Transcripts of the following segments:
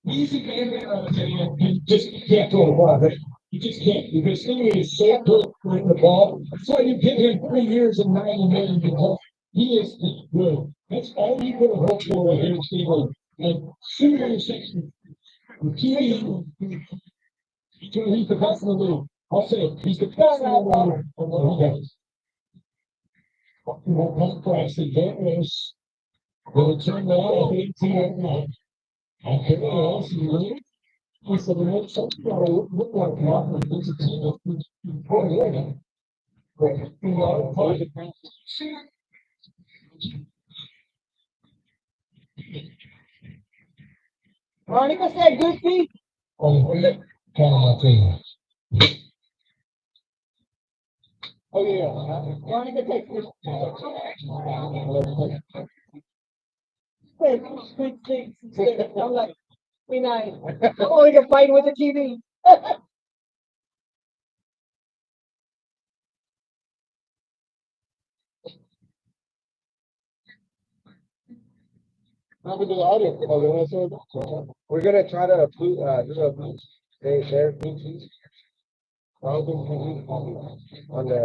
You just can't throw the ball. Right? You just can't because Stingley is so good with the ball. That's why you give him 3 years and 90 million. He is good. That's all you could have hoped for with him, Stingley. And Stingley is he's the best in the league. I'll say it. He's the best in the league for what he does. One price the game is will turn out 18. Okay, else you leave. He said, the next something I look like nothing. It's a team of people. Monica said, good feet. Oh, yeah. Monica takes this. I'm like, we nice. I'm only gonna fight with the TV. We're gonna try to do a they share Bluetooth. On the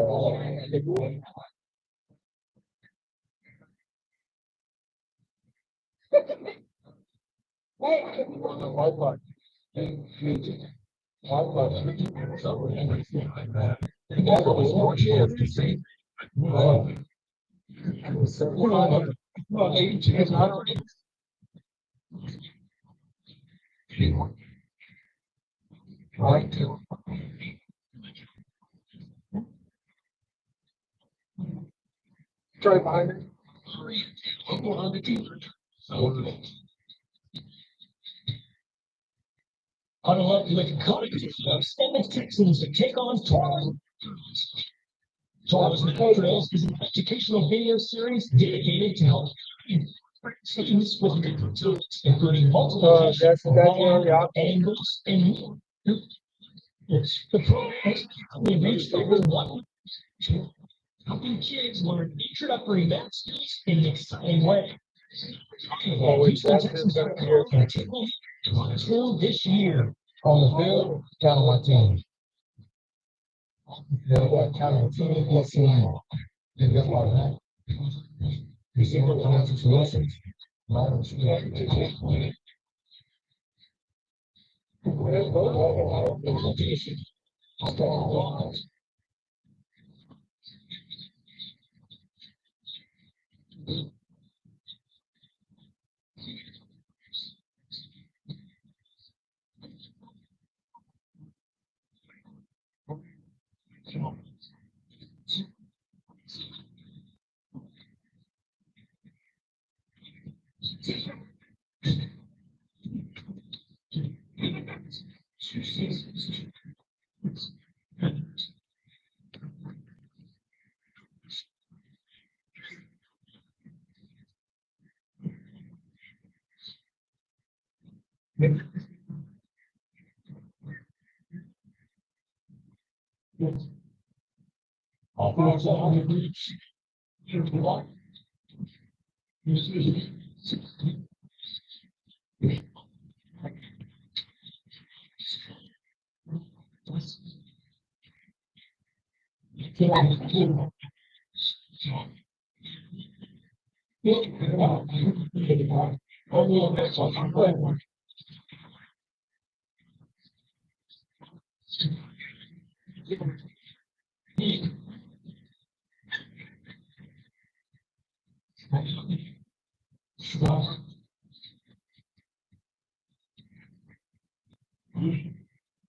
Wi-Fi. Try behind it. Huddle up with Texans Texans to take on Tailgate. Trails is an educational video series dedicated to help students with tools, including multiple angles and more. The program we reached over 1 helping kids learn introductory math skills in an exciting way. Houston Texans are going to take on until this year on the field, count on my team. Count on my team, let's see. You got my that. You see what financial solutions?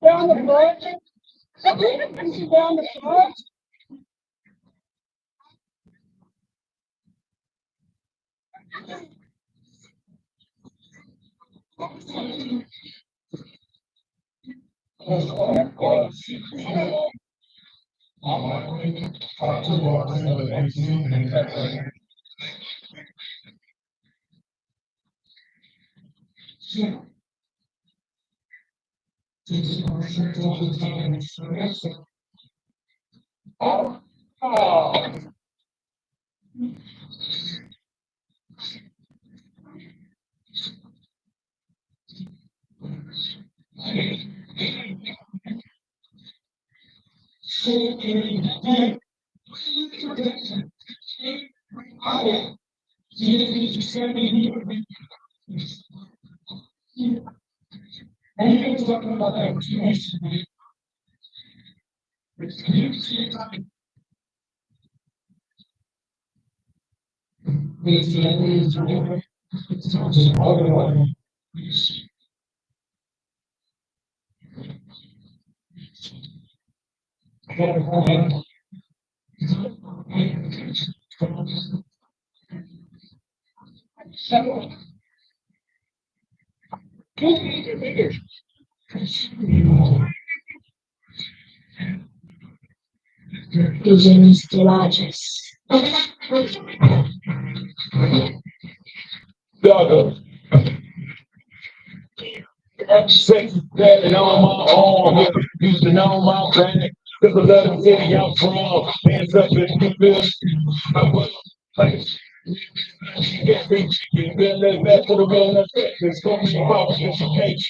Down the front. Down the front. Visions largest. Sex that on my arm, used to know my back. Cause I love the city I'm from. Hands up if you feel. I was like, get that back to the real effects. Call me about education.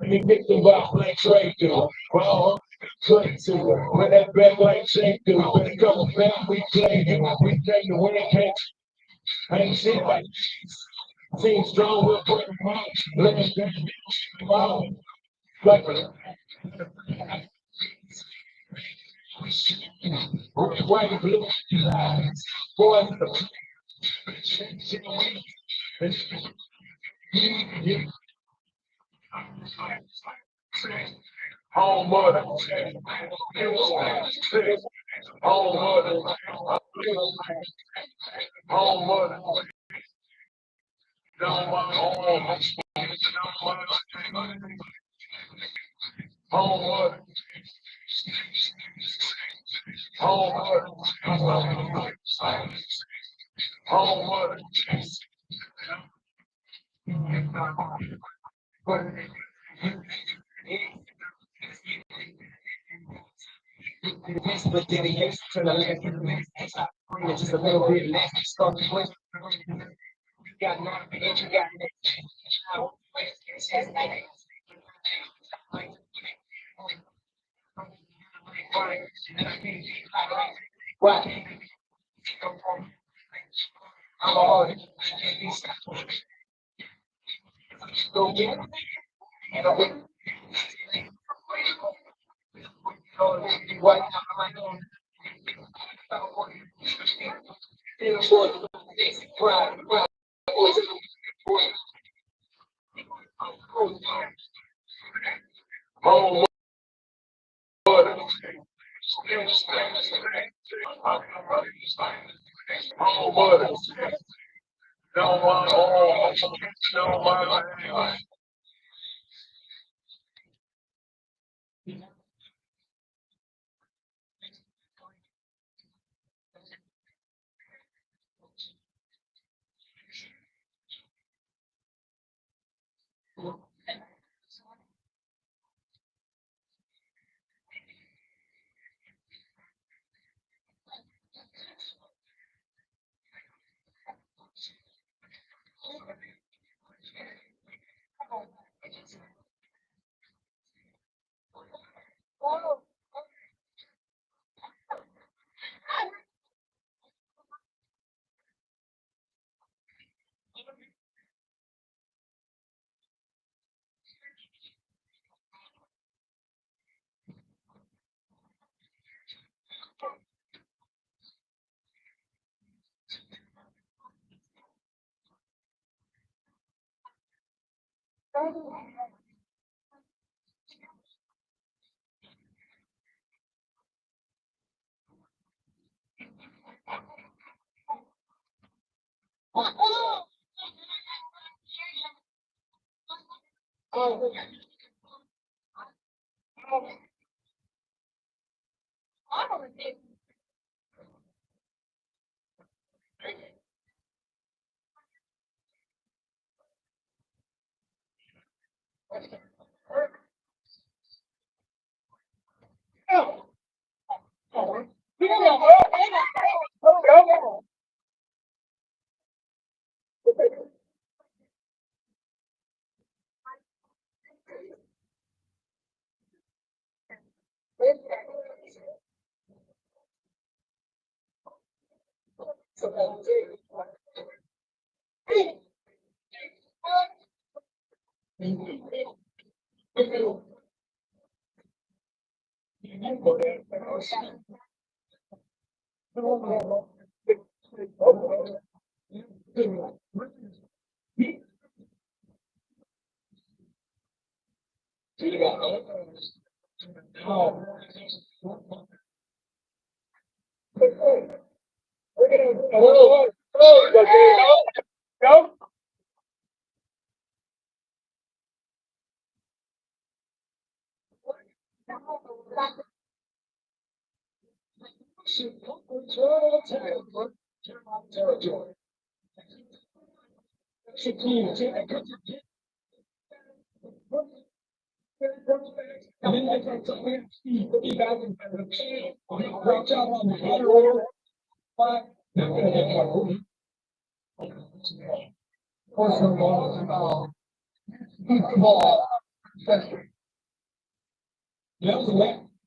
And you get the vibe like Trey do. Well, cut to it. When that back like Shake do. When it comes back, we play it. We take the win catch. I ain't shit like team strong, we'll put them out. Let us down. Like white and blue. Boy, home mother. Home mother. Home mother. Down my home. Home mother. Home mother. Home mother. But then he used to the left of the next. Just a little bit less. Start to play. You got nothing, you got what? I'm all go get it. You know, what? Home mother. Home mother. No one home. No one.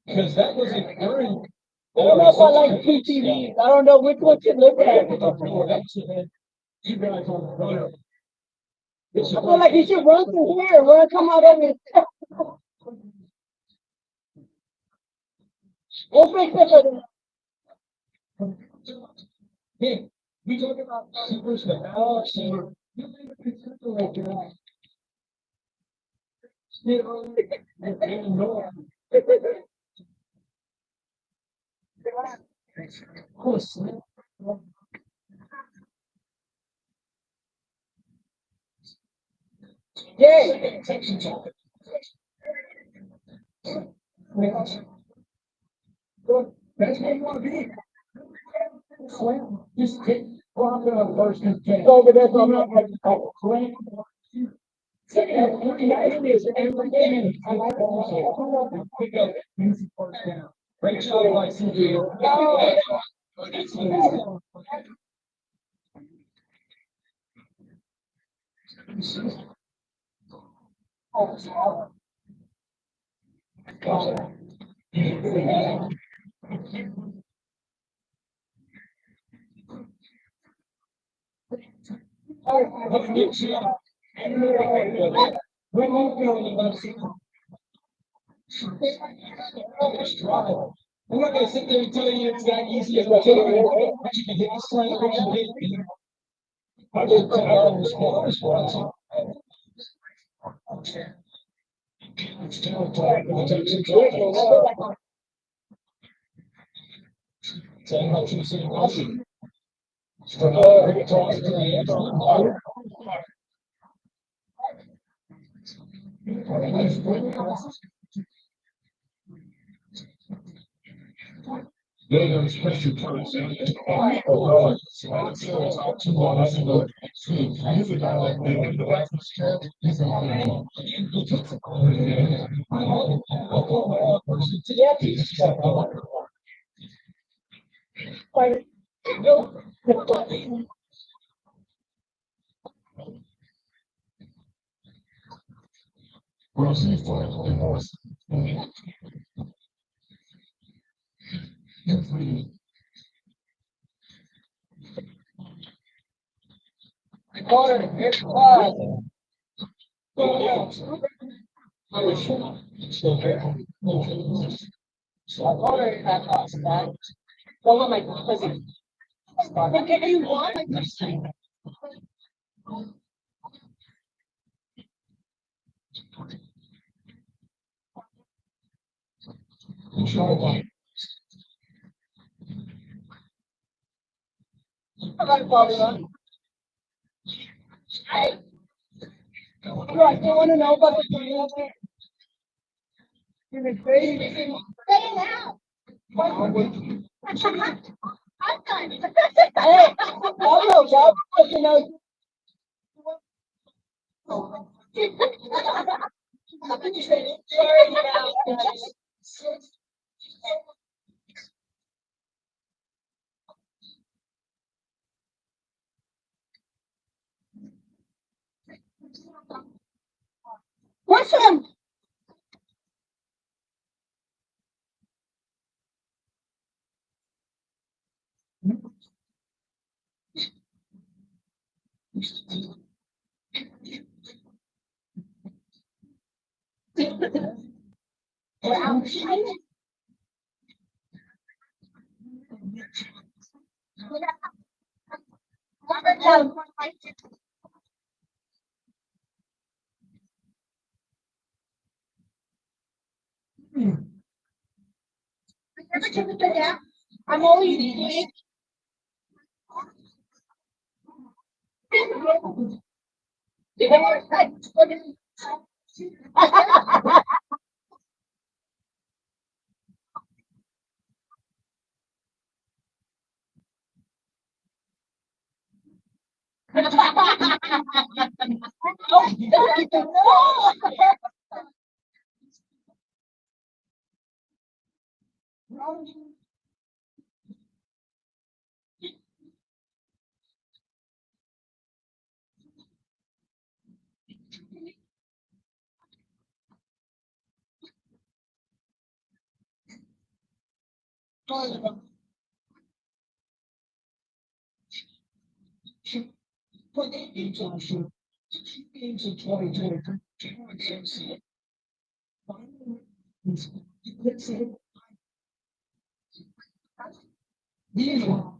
Because that was a very. That's why I like PTVs. I don't know which one to look at. You guys on the road. I feel like you should run through here. Run, come out of it. We'll fix it for them. Hey, we talk about receivers, the now receiver. Yeah. Texans that's where you want to be. Just take Bronco first and 10. Over there, so I'm not like Crank. It is every game. I like that. Pick up easy first down. Great job by CJ. I'm not going to sit there and tell you it's that easy as I tell you, but you can hit the slant, but you hit. I did 10 hours for it's still tight. Saying how you see motion. There's pressure points. I still want to know about the game. Say it now. Hey, I don't know, Bob. You know. What's him? I'm always eating. For the international games in 2023, let's say, meanwhile,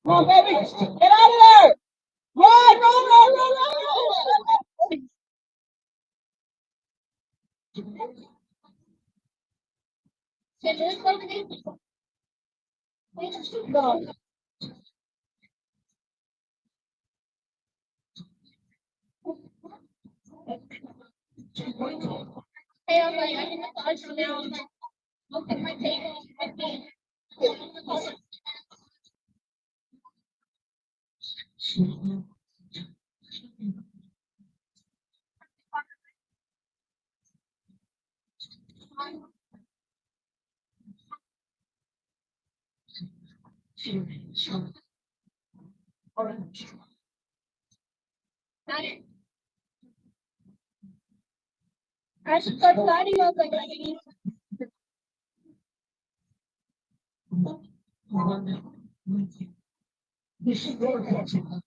Come on, baby. Get out of there. Run, run, run, run, run. No. Hey, I'm like, I can massage you now. I'm like, look at my table. I should start sliding. I was like, this is your question.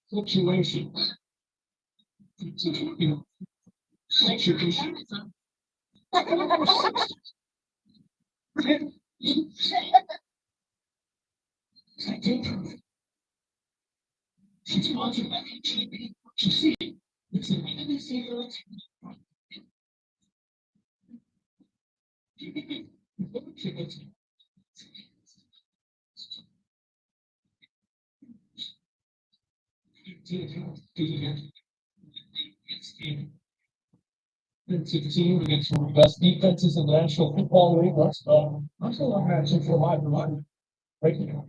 Fluctuation. Situation. She's sponsored by HEB. You see, it's a mini series. It's a team against one of the best defenses in the National Football League. That's a long match for my run. Right now.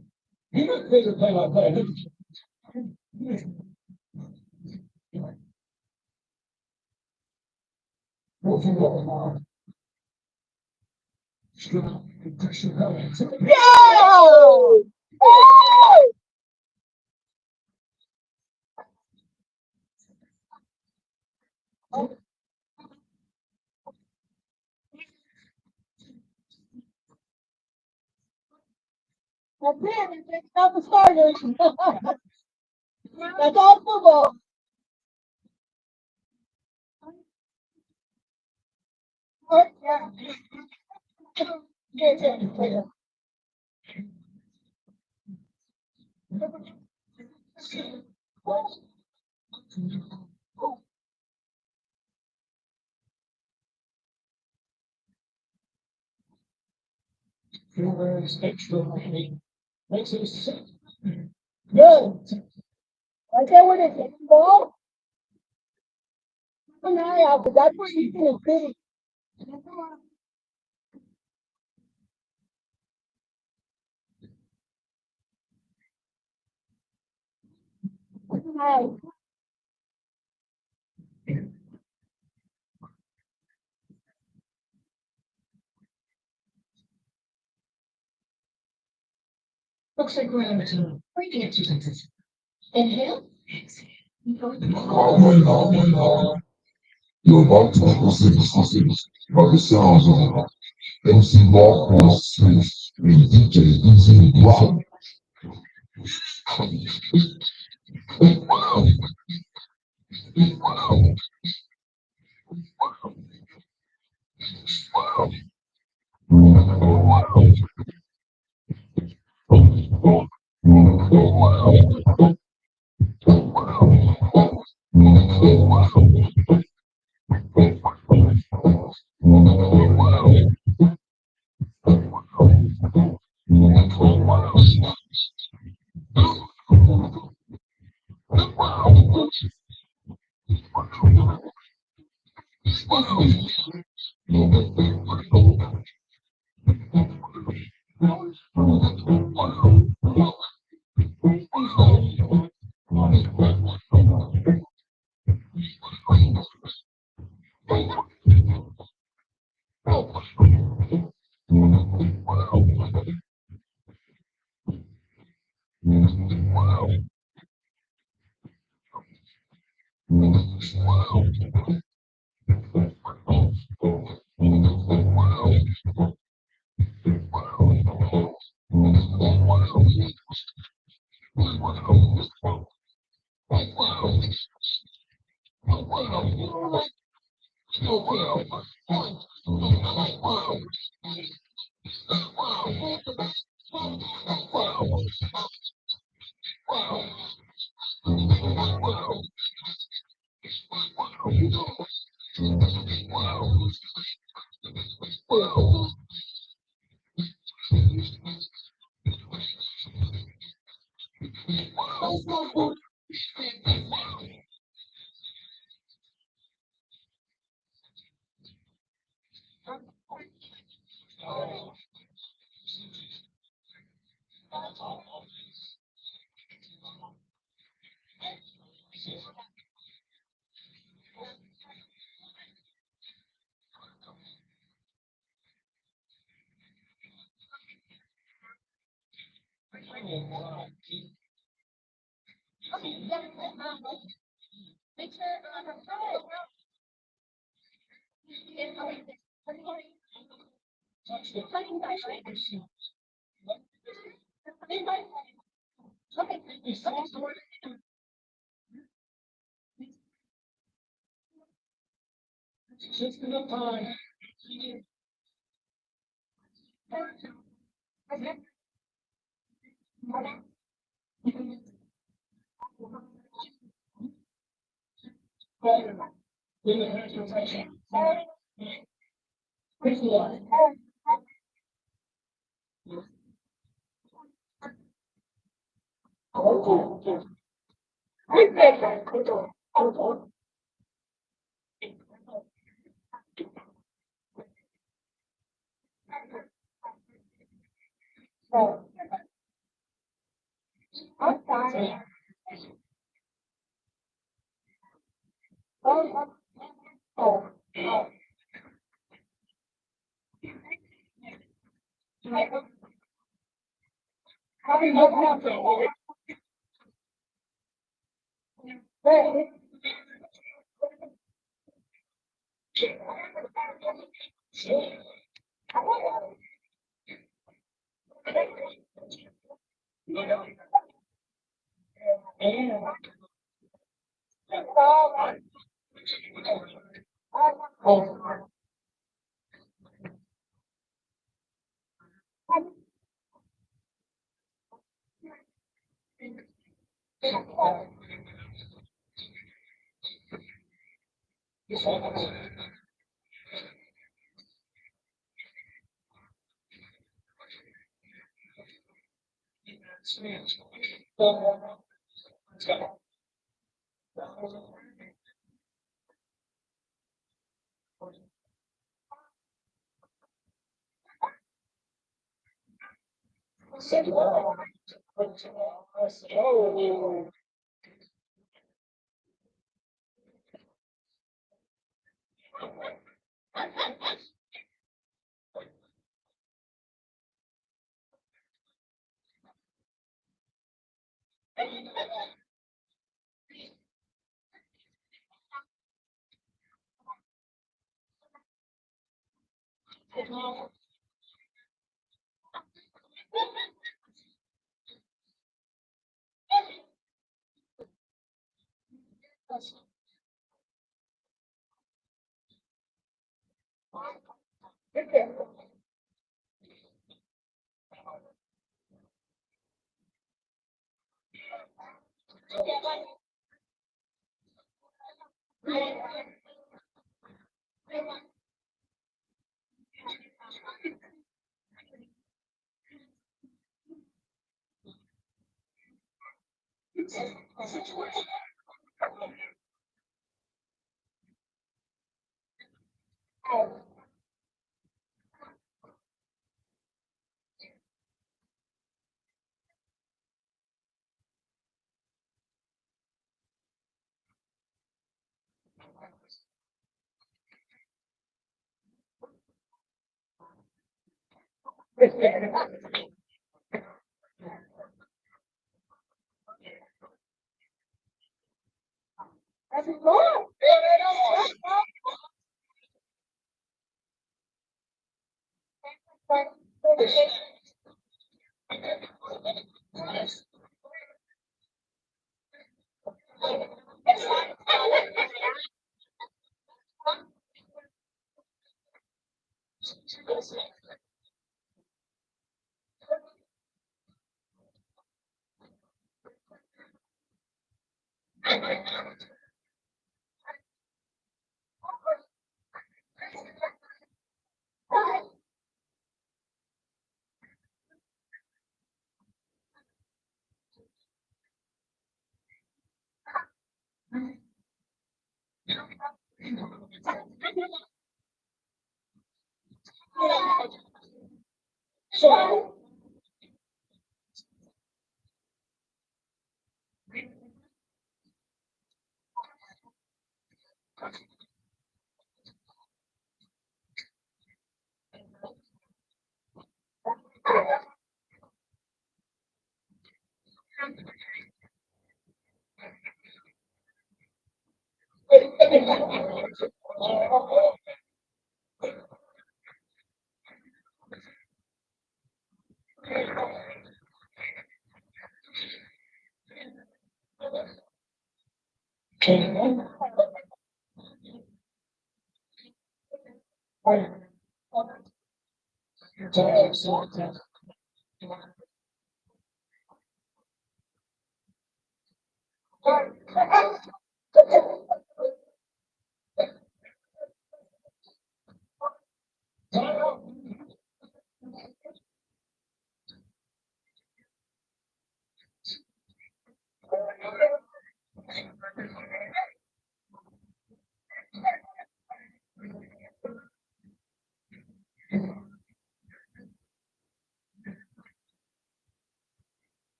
You got favorite play by play. Go! It's not the starters. That's all football. Makes it sick. Good. Right there where they take the ball. Keep an eye out, because that's where you see the city. Keep an eye out. Looks like we're on the team. Breathing at 2 sentences. Inhale. Exhale. You're about to listen by the sounds of MC Law Space and DJ Easy Rock. Just enough time. In the pass protection.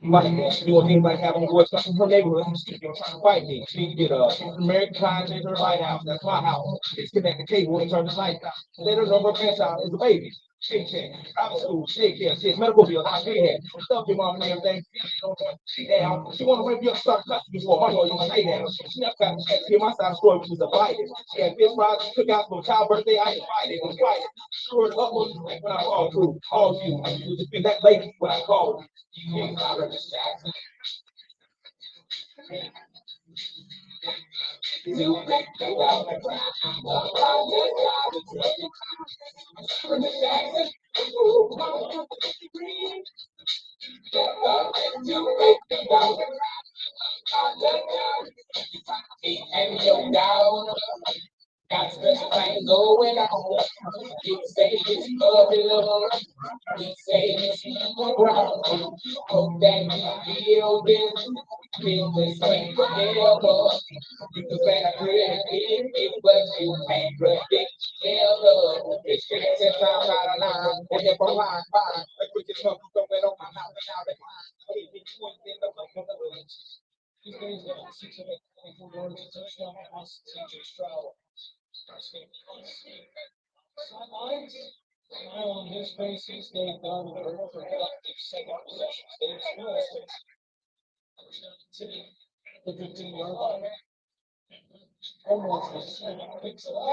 Anybody have any boys from her neighborhood who's trying to fight me? She need to get a American Pie, change her lighthouse. That's my house. Disconnect the cable and turn the lights out. Let her know her grandchild is a baby. Shake check, private school, shake care, shit, medical bills, I pay that. Stuff your mom and everything. She down. She want to rip you up, start custody for my lawyer. Stay down. She never got to hear my side of the story, which is a fight. She had fish fries, cookouts for child birthday. I ain't fighting. It was fighting. Sure, it up when I called through. All you. You just be that lady when I called. Got special things going on. You say it's love and love. You say it's wrong. Hope that you feel the same forever. You can better predict it, but you can't predict never. It's stress and time out of line. And if I'm lying, fine. Like we just know going on my mouth and now they line. In the these days, 6 of 8, 24 yards, a touchdown, pass, TJ Stroud. Sidelines, smile on his face. He stayed down in the road for the second possession. Stayed still. Touchdown to the 15-yard line. Almost was picks it up.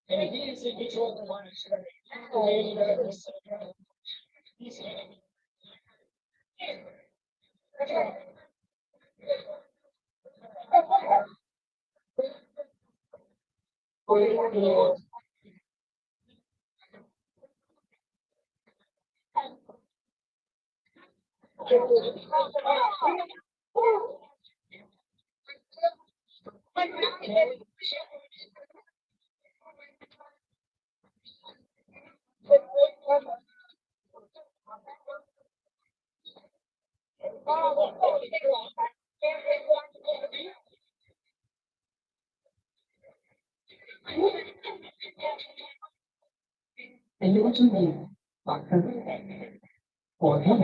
And he is in control of the line. And you want to be for him.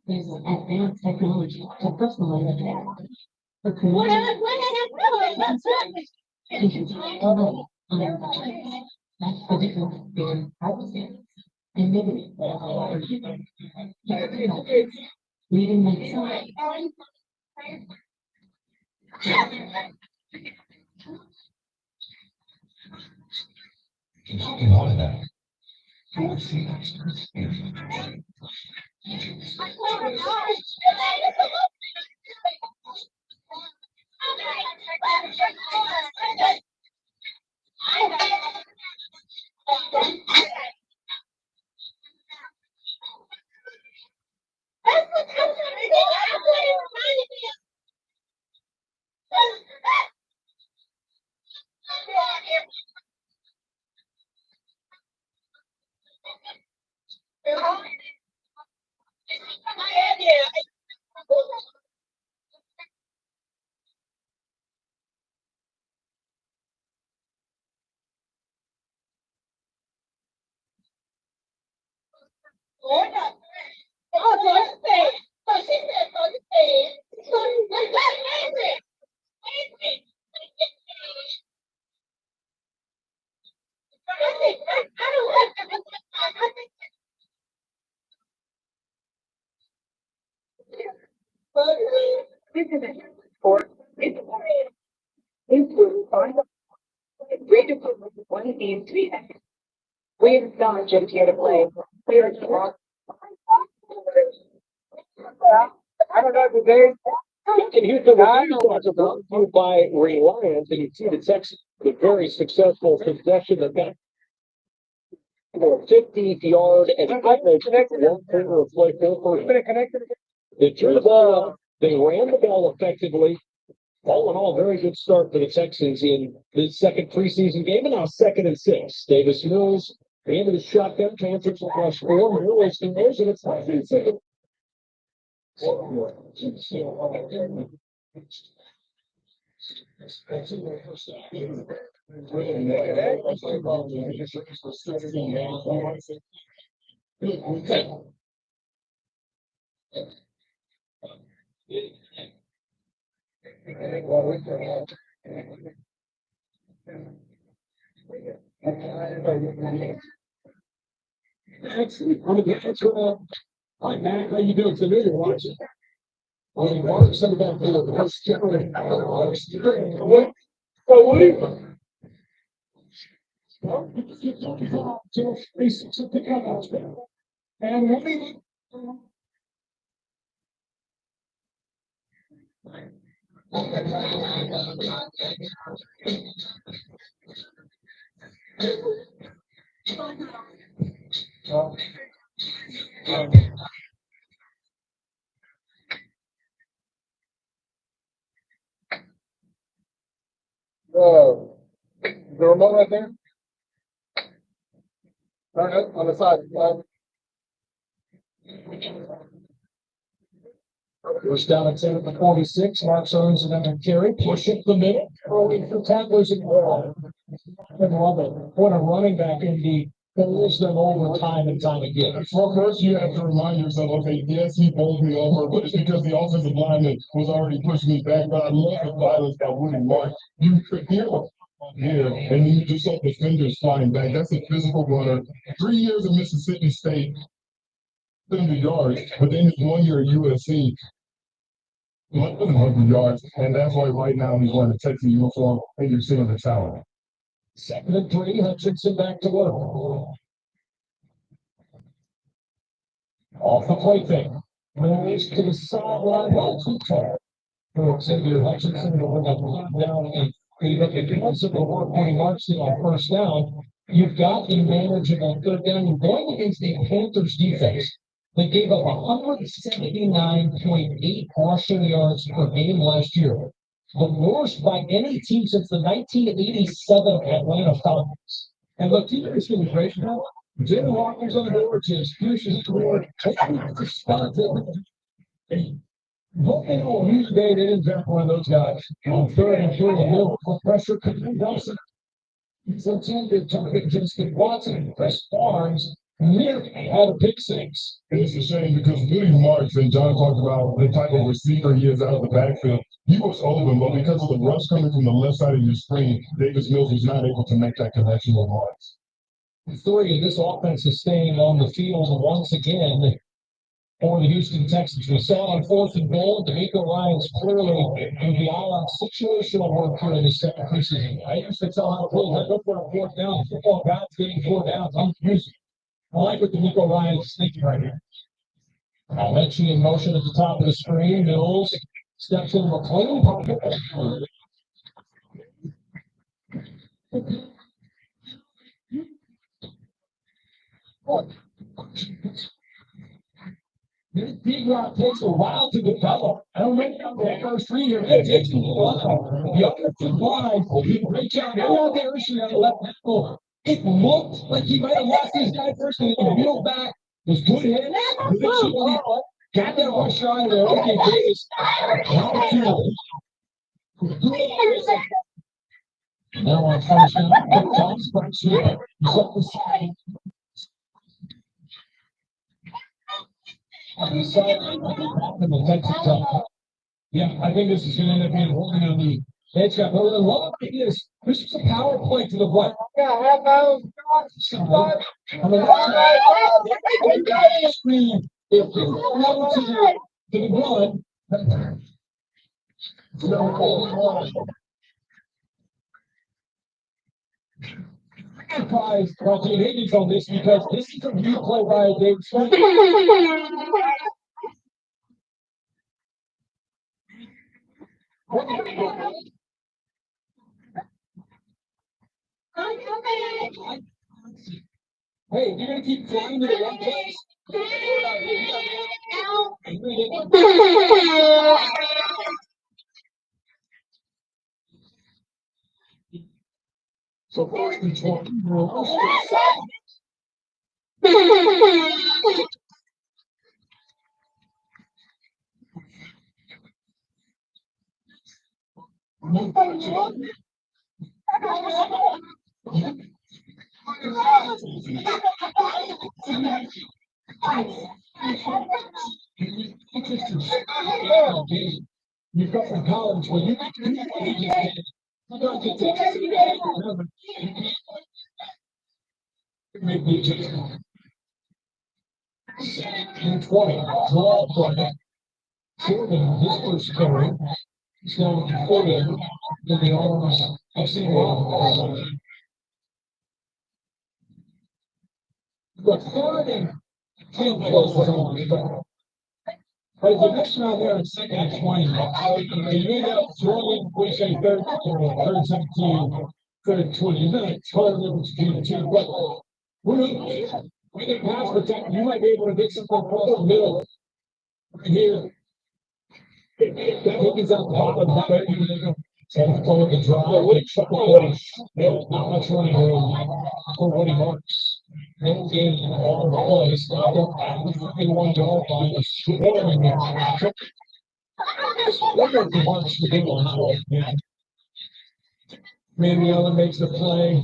There's an advanced technology to personalize that. That's the difference between privacy and maybe reading my side. Talking all of that. I want to see that. One needs to be we have done just here to play. And here's the Texans are brought to you by Reliance, and you see the Texans with a very successful possession of that for a 50-yard and they threw the ball, they ran the ball effectively. All in all, very good start for the Texans in the second preseason game, and now 2nd and 6. Davis Mills, the end of the shotgun, Panthers will rush 4. Mills throws, and it's 2nd and 6. Hi, Matt. How you doing? Today you're watching. Well, you want to send it back to the first generation. And what do you the remote right there? Turn it on the side. Goes down at 10 at the 46. Mark Owens and then carry. Push it the middle. Throwing for tacklers and ball. I love it. What a running back in the holds them over time and time again. Well, first you have to remind yourself, okay, yes, he bowled me over, but it's because the offensive lineman was already pushing me back. But I love the violence by Woody Mark. You could hear here, and you just saw defenders flying back. That's a physical runner. 3 years of Mississippi State, 70 yards, but then his 1 year at USC, 100 yards, and that's why right now he's wearing a Texas uniform, and you're seeing the talent. 2nd and 3. Hutchinson back to work. Off the play fake. Moves to the sideline. Well, too far. Xavier Hutchinson will bring up down and because of the work Woody Marks did on first down, you've got a manageable 3rd down. You're going against the Panthers defense. They gave up 179.8 rushing yards per game last year. The worst by any team since the 1987 Atlanta Falcons. And look, team is going to be great now. Jim Walker's on the board, James Pierce is on the board. What they know who's day they didn't draft one of those guys. On 3rd and 3, middle pressure coming down. It's intended to target Justin Watson. Chris Barnes nearly had a pick 6. And it's a shame because Woody Marks, and John talked about the type of receiver he is out of the backfield. He was open, but because of the rush coming from the left side of your screen, Davis Mills was not able to make that connection with Marks. 3, this offense is staying on the field once again for the Houston Texans. We saw on 4th and goal, D'Amico Ryan's clearly in the island situational work here in the second preseason. I used to tell how to play. Go for a 4th down. Football guys getting 4 downs. I'm using. I like what D'Amico Ryan is thinking right here. Mechie in motion at the top of the screen. Mills steps in McLean pocket. This big rock takes a while to develop. I don't know that first 3 years. It takes a while. The offensive line, great job. Now there is on the left tackle. It looked like he might have lost his guy first, and the middle back was good hit. Got that rush out of there. Okay, Davis. Now on first down, Tom Sparks here. He's up the side. On the sideline, the Texans up. Yeah, I think this is going to end up being holding on the edge. But what I love is this is a power play to the right. On the screen, if you go to the run, surprised by the Higgins on this because this is a replay by Dave. Hey, you're gonna keep flying to the one place. So first and 20. You come from college where you don't get to make the adjustment. And 20, draw play. Jordan, his first carry, he's now 40 in the arms of St. Louis. But third and 10 plays on. But if you mix around there in second and 20, you end up throwing, we say third, 17, third and 20. You're not totally between the two, but we can pass protect. You might be able to get something across the middle. Right here. That opens out the bottom of that. And follow the drive. Not much running room for Woody Marks. No gain all the plays. In one dog line is scoring. Wonder if he wants to do on Maybe Allen makes the play.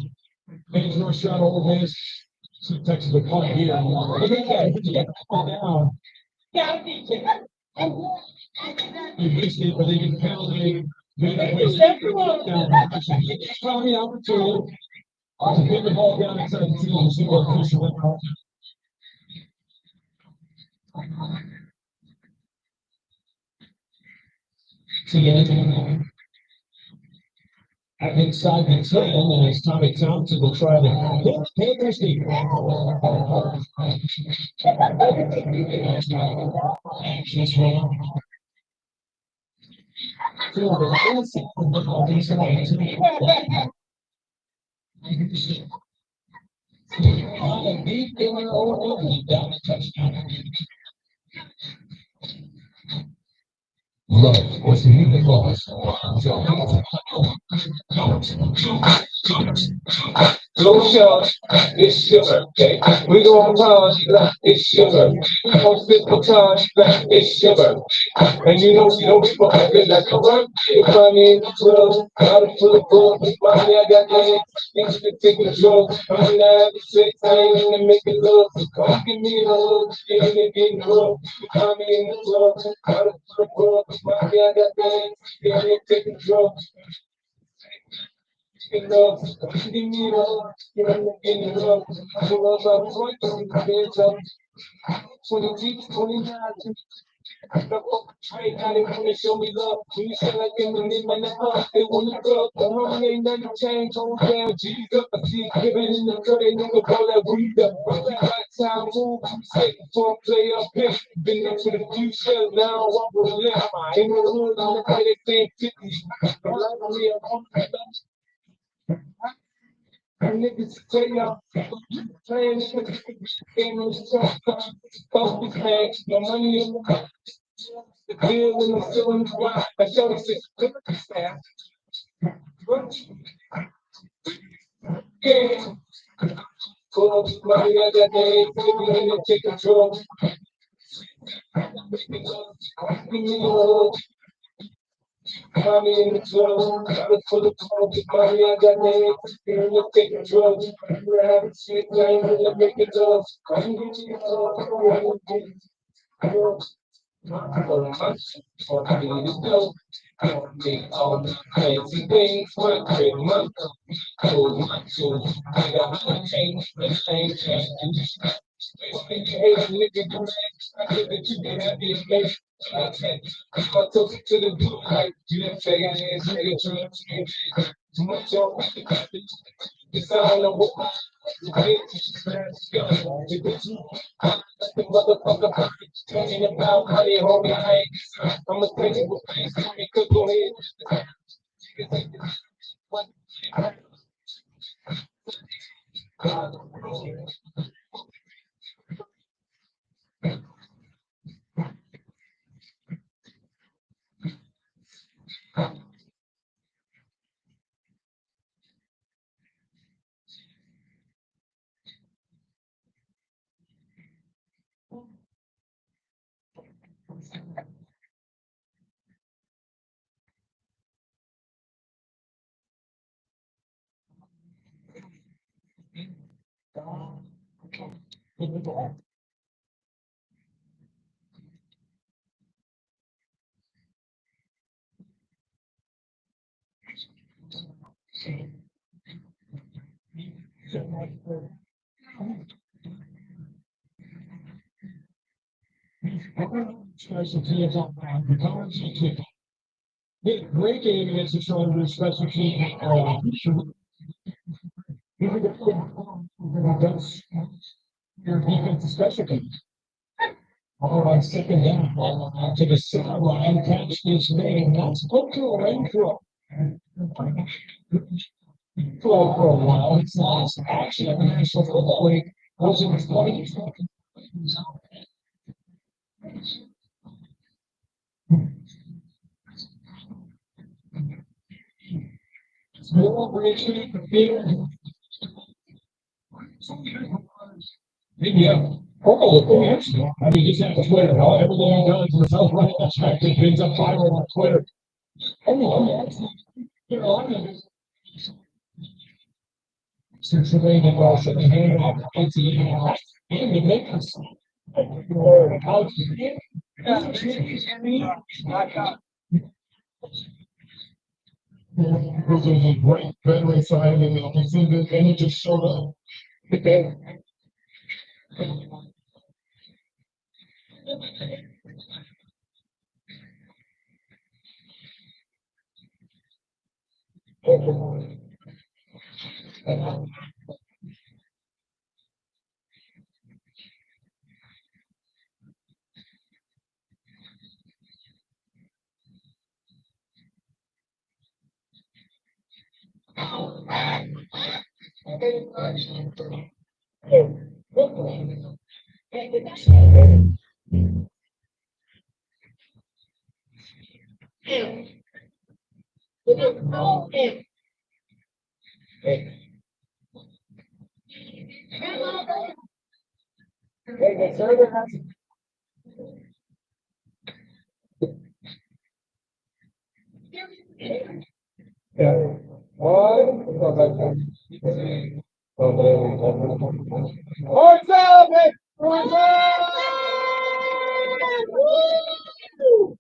Makes no shot over this. So Texas will punt here. Look at that. He got the ball down. He missed it, but he can penalty. Found the opportunity to pin the ball down inside the field and see what official went off. Inside the 10, and it's Tommy Thompson will try to hit Panthers deep. That's wrong. Deep in the old down the touchdown. Love was the music boss. Go shots, it's your birthday. We gon' party like it's your birthday. We gon' flip the time like it's your birthday. And you know we fucking feel like a birthday. You find me in the club, out of full of books. Mommy, I got the things to take a drugs. I'm not the sex, I ain't gonna make it love. Come give me a hug, get in the rub. You find me in the club, out of full of books. Mommy, I got the things to take a drugs. Give me a hug, get in the rub. I love our point, hands up. 20 deep, 29. Trade, now they wanna show me love. When you feel like in the name of the heart, they wanna go. The homie ain't nothing changed, hold down, G's up. I see it giving in the cut, they nigga call that weed up. Right time move, I'm safe before I play up here. Been there for the few shells, now I walk with a limp. Ain't no hood, I'm the play that thing 50. Like me, I'm on the niggas tell y'all, playing this game on the top, focus, man, no money in the deal in the feeling why I showed it to the staff. Yeah. Close, money, I got the baby in the take control. Give me a hug. Mommy in the club, I'm full of coke. Mommy, I got the here to take drugs. We're having shit, I ain't gonna make it up. Come get me a hug. For I need to go. Make all the fancy things work great month. Cold my soul. I got my change, but same change. Hey, nigga, do that. I give it to the happiest place. I took it to the blue light. You didn't fake it, nigga, too much. Too much. Special teams on the college kickoff. Great game against the Chargers special team. That's your defensive special teams. All on second down, ball to the sideline, catch is made. That's hooked to a Renfro. Flow for a while. It's last action of the National Football League was in 20. More bridge to the field. Yeah. Oh, yes. I mean, just have to Twitter. Everything he does is self right. That's right. He brings up viral on Twitter. Oh, yes. Carolina. Cincinnati also the hand off the and the makers. Out This was a great veteran signing, and it just showed up. Horns up, man! Horns up! Woo!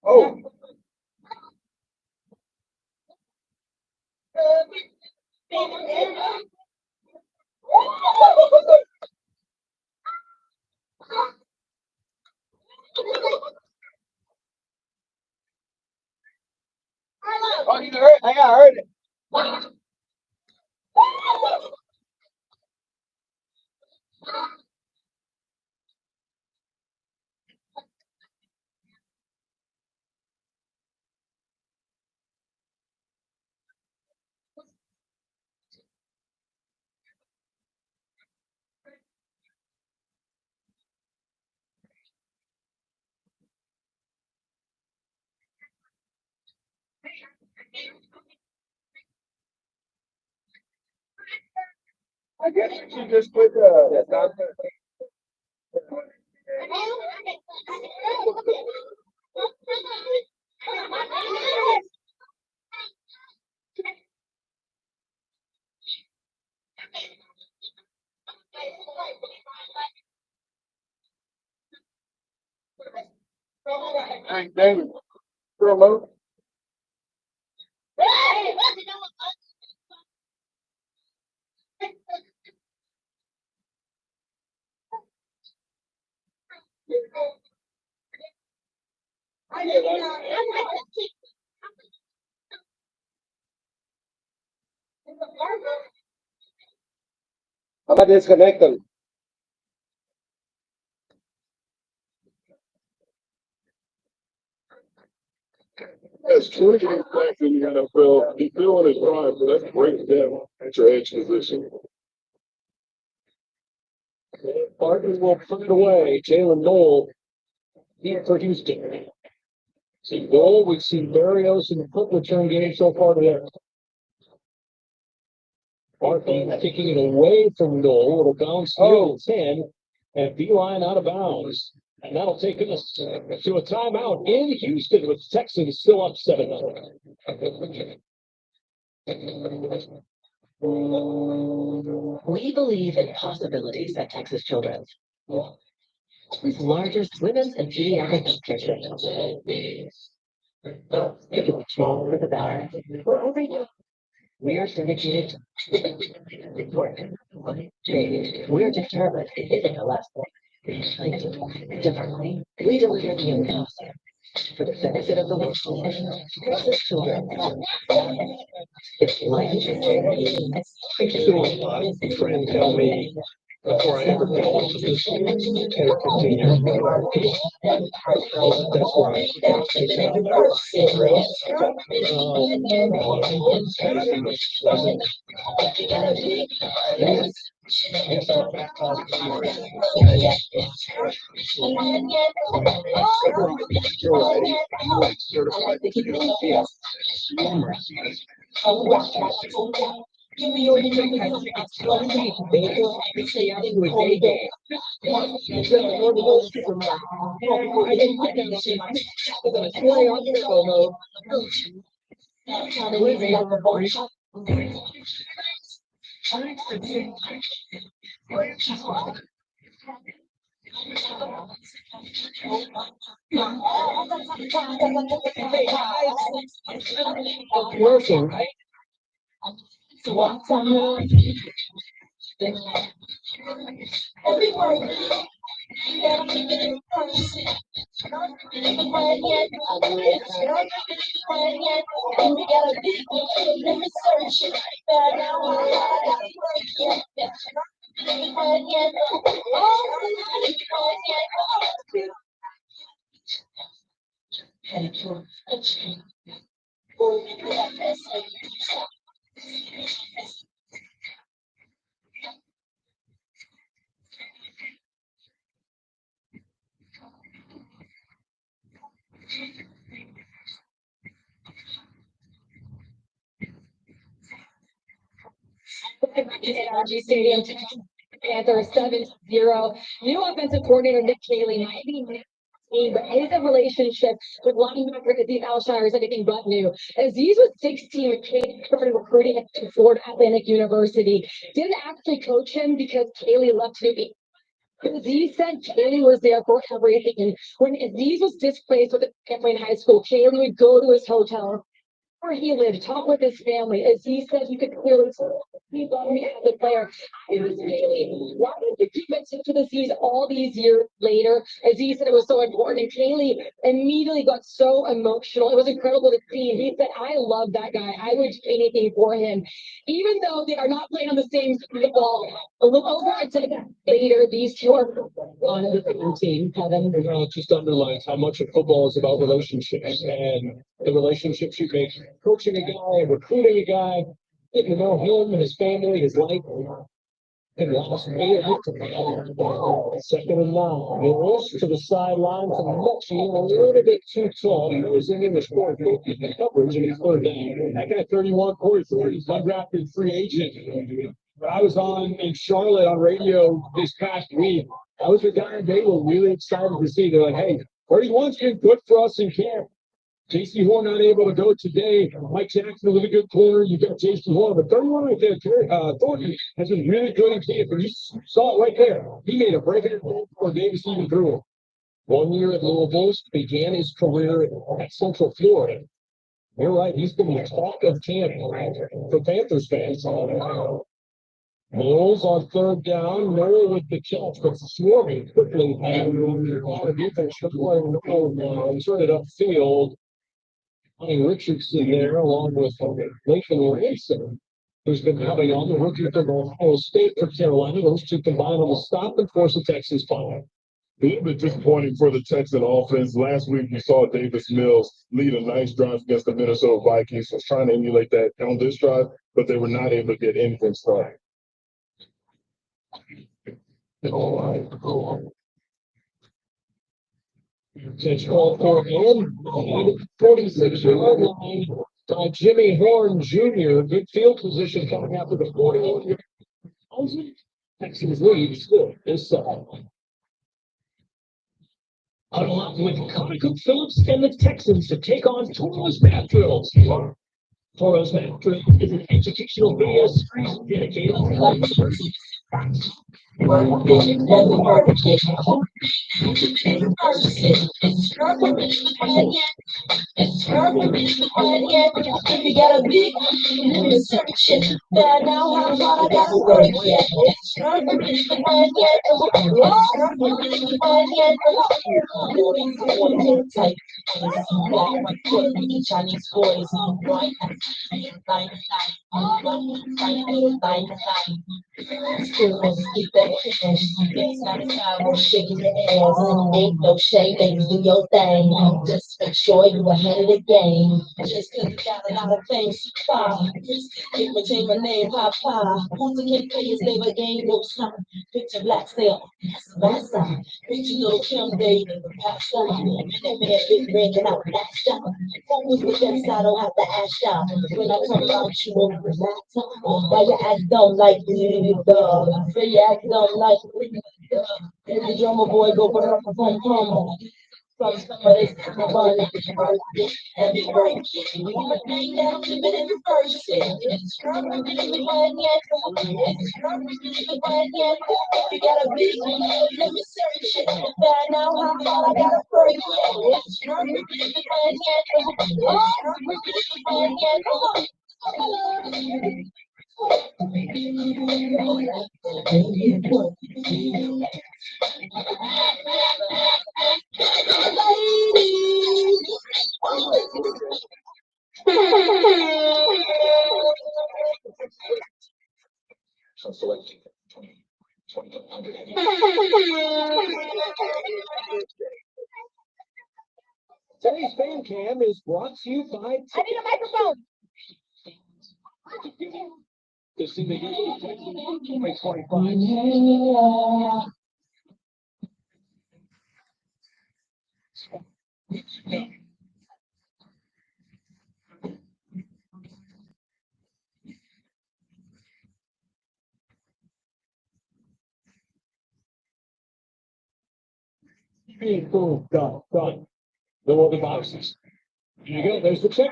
Oh. Oh, you heard? I got heard it. I guess you should just put the Hey, David, throw him over. How about disconnect them? That's 20 games back in the NFL. He's feeling his prime, so that's great depth at your edge position. Barton will put it away. Jalen Noel here for Houston. See Noel, we've seen Barrios in the punt return game so far today. Barton kicking it away from Noel. It'll bounce near the 10 and Beeline out of bounds. And that'll take us to a timeout in Houston with the Texans still up 7-0. We believe in possibilities at Texas Children's. With largest women's and pediatric nutrition. If you control for the better, for every day, we are dedicated to important. We are determined it isn't a last point. Differently, we deliver the impossible for the benefit of the world. Texas children. It's life-changing. A friend tell me before I ever got into this 10 or 15 years ago. That's right. Give me your name. Working, right? NRG Stadium, Panthers 7-0. New offensive coordinator Nick Cayley might be new, but his relationship with linebacker Aziz Alshire is anything but new. Aziz was 16 when Cayley started recruiting at Florida Atlantic University. Didn't actually coach him because Cayley left to do. Aziz said Cayley was there for everything. And when Aziz was displaced with Camp High School, Cayley would go to his hotel where he lived, talk with his family. As he said, you could clearly tell he loved me as a player. It was Cayley. Why did you keep in touch with Aziz all these years later? As he said, it was so important. And Cayley immediately got so emotional. It was incredible to see. He said, I love that guy. I would do anything for him. Even though they are not playing on the same football, a little over a decade later, these two are on the same team. Kevin. It just underlines how much of football is about relationships and the relationships you make coaching a guy, recruiting a guy, getting to know him and his family, his life. And last year, second and 9. They rushed to the sidelines and Mutchie a little bit too tall. He was in the score coverage and he's third down. That guy 31, 43, he's undrafted free agent. I was on in Charlotte on radio this past week. I was with guy and they were really excited to see. They're like, hey, 31's been good for us in camp. JC Horn not able to go today. Mike Jackson with a good corner. You got JC Horn, but 31 right there, Thornton has been really good in camp. And you saw it right there. He made a break before Davis even threw him. 1 year at Louisville, began his career at Central Florida. You're right. He's been the talk of camp for Panthers fans. Mills on third down. Noel with the catch, but swarming quickly. The defense playing Noel turn it upfield. Richardson there, along with Lathan Ransom, who's been coming on, the rookie from Ohio State for Carolina. Those two combined on the stop and force the Texans fire. A little bit disappointing for the Texan offense. Last week, you saw Davis Mills lead a nice drive against the Minnesota Vikings. Was trying to emulate that on this drive, but they were not able to get anything started. Catch call for him. 46-yard line by Jimmy Horn Jr. Good field position coming after the 41-yard. Texans lead still is 7. Huddle up with Connor Phillips and the Texans to take on Toro's Math Drills. Toro's Math Drill is an educational video series dedicated to life diversity. If you got a big search, but now how far I got to work yet. Chinese boys on right. Keep that cash. It's not a time we're shaking your ass. Ain't no shame, baby, do your thing. Just make sure you ahead of the game. Just cause you got a lot of things to try. Keep my change my name, Papa. Want to get players, never game, no stop. Picture black sale, that's my side. Picture little Kim Day, past side. And that man big red and out that shot. Focus with that side, I don't have to ask y'all. When I come out, you over the laptop. Why you act dumb like you, dog? Say you act dumb like you, dog. Every drummer boy go for her from from somebody's fun. And be right. We can bang down to it in the first set. It's strong, we didn't be one yet. It's strong, we didn't be one yet. You got a big one, let me search it. Find out how far I gotta break it. It's strong, we didn't be one yet. It's strong, we didn't be one yet. Today's fan cam is brought to you by. I need a microphone. This is the 2025. Boom, done. No other boxes. There you go. There's the check.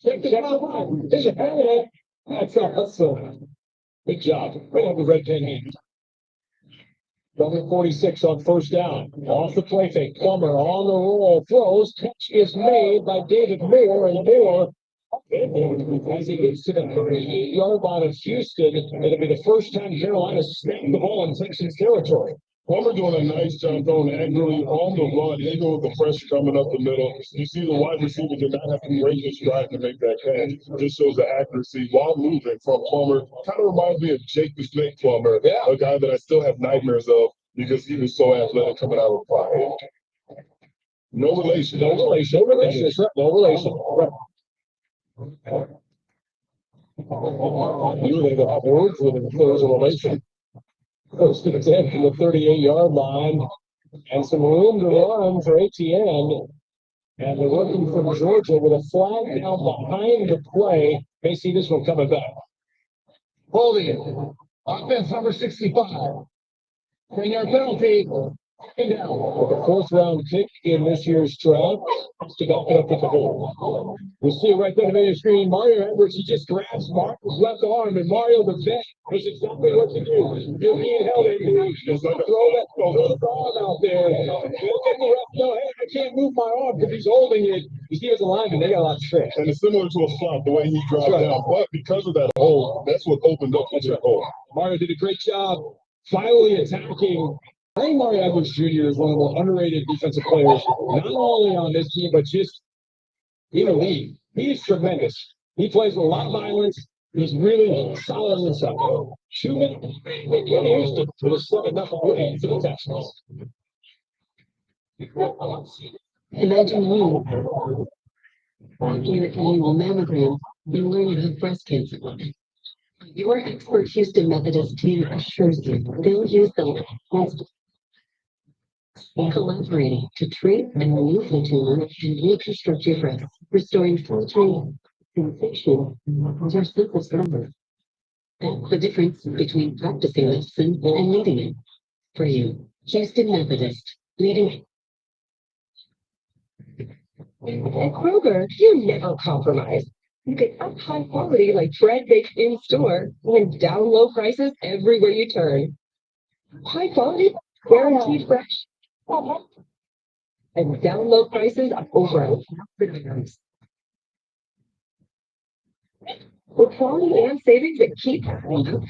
Check the box. There's a payday. That's good job. Right on the red pen hand. Number 46 on first down. Off the play fake. Plummer on the roll. Throws. Catch is made by David Moore, and Moore as he gets to the 38-yard line of Houston. It'll be the first time Carolina snapped the ball in Texans territory. Plummer doing a nice job throwing accurately on the run, even with the pressure coming up the middle. You see the wide receiver did not have to break his stride to make that catch. Just shows the accuracy while moving from Plummer. Kind of reminds me of Jake the Snake Plummer, a guy that I still have nightmares of because he was so athletic coming out of the pocket. No relation. No relation. No relation. No relation. You would have got words with him if there was a relation. Goes to the 10 from the 38-yard line, and some room to run for ATN. And they're looking from Georgia with a flag down behind the play. May see this one coming back. Holding it. Offense number 65. 10-yard penalty. And down. With the fourth-round pick in this year's draft, to back it up with the ball. We see it right there on the video screen. Mario Edwards, he just grabs Marco's left arm, and Mario the vet knows exactly what to do. You're being held in. He's going to throw that arm out there. He'll get the ref, no, hey, I can't move my arm because he's holding it. You see, as a lineman, they got a lot of tricks. And it's similar to a flop, the way he dropped down. But because of that hole, that's what opened up that hole. Mario did a great job finally attacking. I think Mario Edwards Jr. is one of the more underrated defensive players, not only on this team, but just in the league. He is tremendous. He plays with a lot of violence. He's really solid on the side. 2 minutes in Houston with a 7-0 win for the Texans. Imagine you after your annual mammogram, you learn you have breast cancer. Your expert Houston Methodist team assures you they'll use the collaborating to treat and remove the tumor and reconstruct your breast, restoring full treatment, sensation, your simplest number. That's the difference between practicing medicine and needing it. For you, Houston Methodist, leading. At Kroger, you never compromise. You get up high quality like bread baked in store and down low prices everywhere you turn. High quality, guaranteed fresh, and down low prices over $100. With quality and savings that keep happening.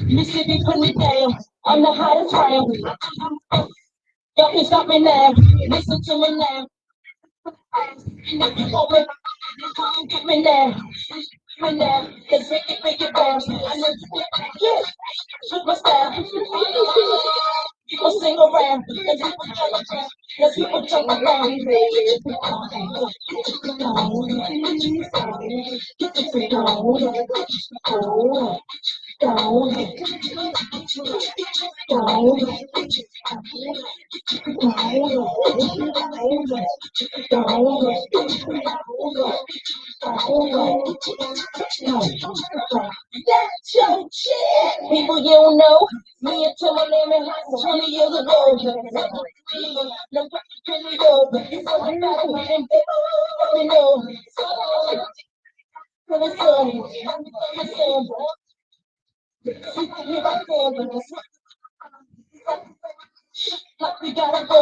Mississippi, put me down. I'm the hottest round. Y'all can stop me now. Listen to me now. Open, get me now. Me now. Let's break it down. I know you get yes. Superstar. People sing around. Let's people jump around. Get the freak on. That's your shit. People you don't know. Me and Timberland in high school 20 years ago. No really go. So I got it and people know. For the sun. Like we gotta go.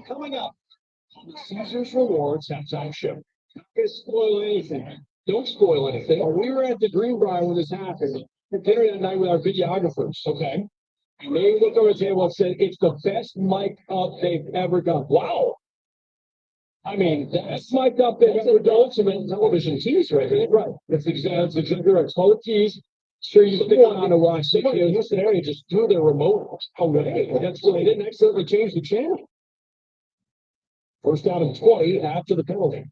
Coming up, the Caesars Rewards halftime show. Don't spoil anything. Don't spoil anything. We were at the Greenbrier when this happened. We're dinner that night with our videographers, okay? And they looked over the table and said, it's the best mic up they've ever done. Wow. I mean, the best mic up they've ever done. Some television tease right there. Right. That's exactly right. It's called a tease. Sure, you stick on to watch. They in Houston area just threw their remote away. That's what they didn't accidentally change the channel. First down and 20 after the penalty.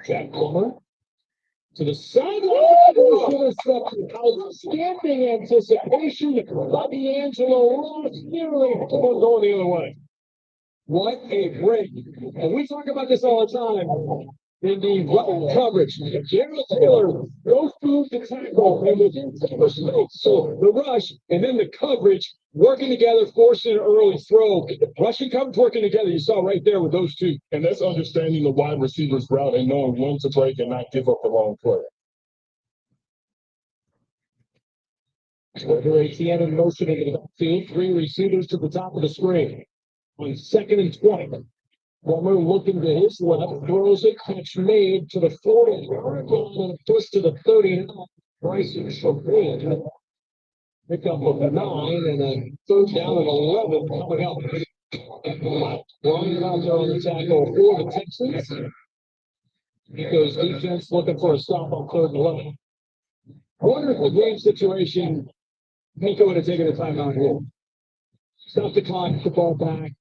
Jack Plummer to the sideline. Outstanding anticipation by D'Angelo Ross. Nearly going the other way. What a break. And we talk about this all the time. In the coverage, Gerald Taylor goes through the tackle and so the rush and then the coverage working together, forcing an early throw. Rushing coverage working together. You saw right there with those two. And that's understanding the wide receiver's route and knowing when to break and not give up the long play. Here ATN in motion into the field. 3 receivers to the top of the screen. On 2nd and 20. Plummer looking to his left, throws it, catch made to the 40-yard line and a push to the 30. Bryson Chopin. Pick up of 9 and a third down and 11 coming up. Ryan out there on the tackle for the Texans. Nico's defense looking for a stop on 3rd and 11. Wonderful game situation. Nico would have taken a timeout here. Stop the clock, the ball back.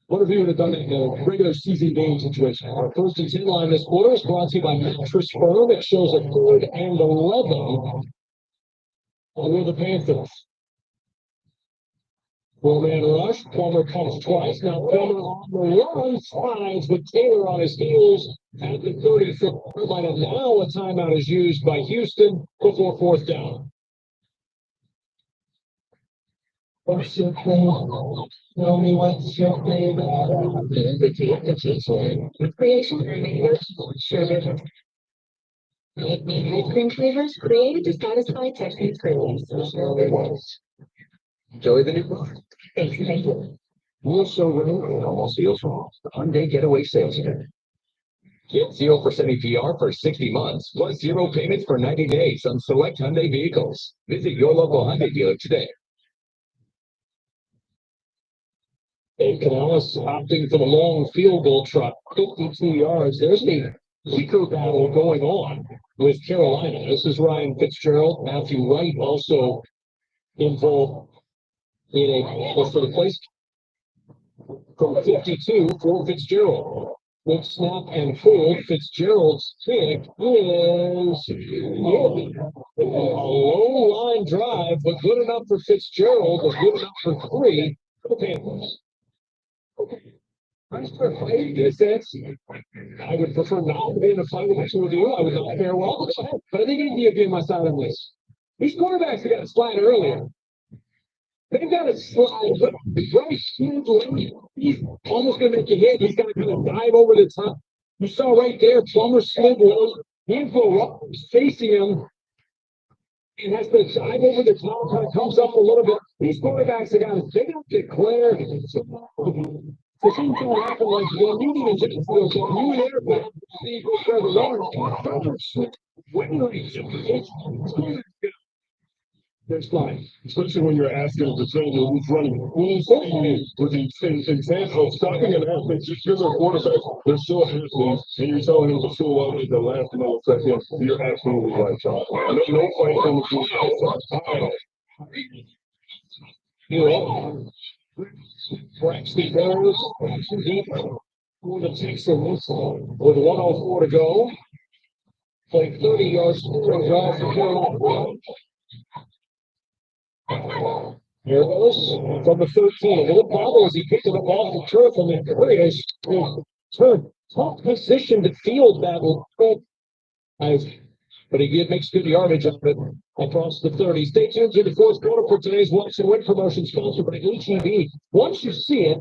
What if you would have done it in a regular season game situation? Our 1st and 10 line this quarter is brought to you by Mattress Firm. It shows a 3rd and 11 for the Panthers. 4-man rush. Plummer comes twice. Now Plummer on the run, slides with Taylor on his heels at the 30 for Carolina. Now a timeout is used by Houston before 4th down. Creation ice cream flavors created to satisfy Texans cravings. Enjoy the new car. Thank you. We're so winning almost feels wrong. The Hyundai Getaway Sales Event. Get 0% APR for 60 months, plus 0 payments for 90 days on select Hyundai vehicles. Visit your local Hyundai dealer today. Dave Canales opting for the long field goal truck, 52 yards. There's a kicker battle going on with Carolina. This is Ryan Fitzgerald. Matthew Wright also involved in a for the place from 52 for Fitzgerald. With snap and hold, Fitzgerald's kick is a low line drive, but good enough for Fitzgerald, but good enough for 3 for the Panthers. I would prefer not to be in a fight with the 2 of you. I would not fare well, but I think India gave my side on this. These quarterbacks have got to slide earlier. They've got to slide, but right he's almost going to make a hit. He's got to kind of dive over the top. You saw right there, Plummer slid low. He's facing him. And has to dive over the top, kind of comes up a little bit. These quarterbacks have got to, they got to declare. The thing's going to happen like when you need to just feel so you there, but see go further lower. There's fine. Especially when you're asking the trainer who's running. When he's saying with the intent of stopping an athlete just because they're quarterback, they're still athletes, and you're telling them to fill out at the last millisecond, you're absolutely right, John. No fight on the field. Braxton Burns deep for the Texans with 1:04 to go. Play 30 yards scoring drive for Carolina. Here it goes from the 13. A little bobble as he picked it up off the turf, and then Curtis turned tough position to field that but he makes good yardage of it across the 30. Stay tuned to the 4th quarter for today's Watch and Win promotion sponsored by HEB. Once you see it,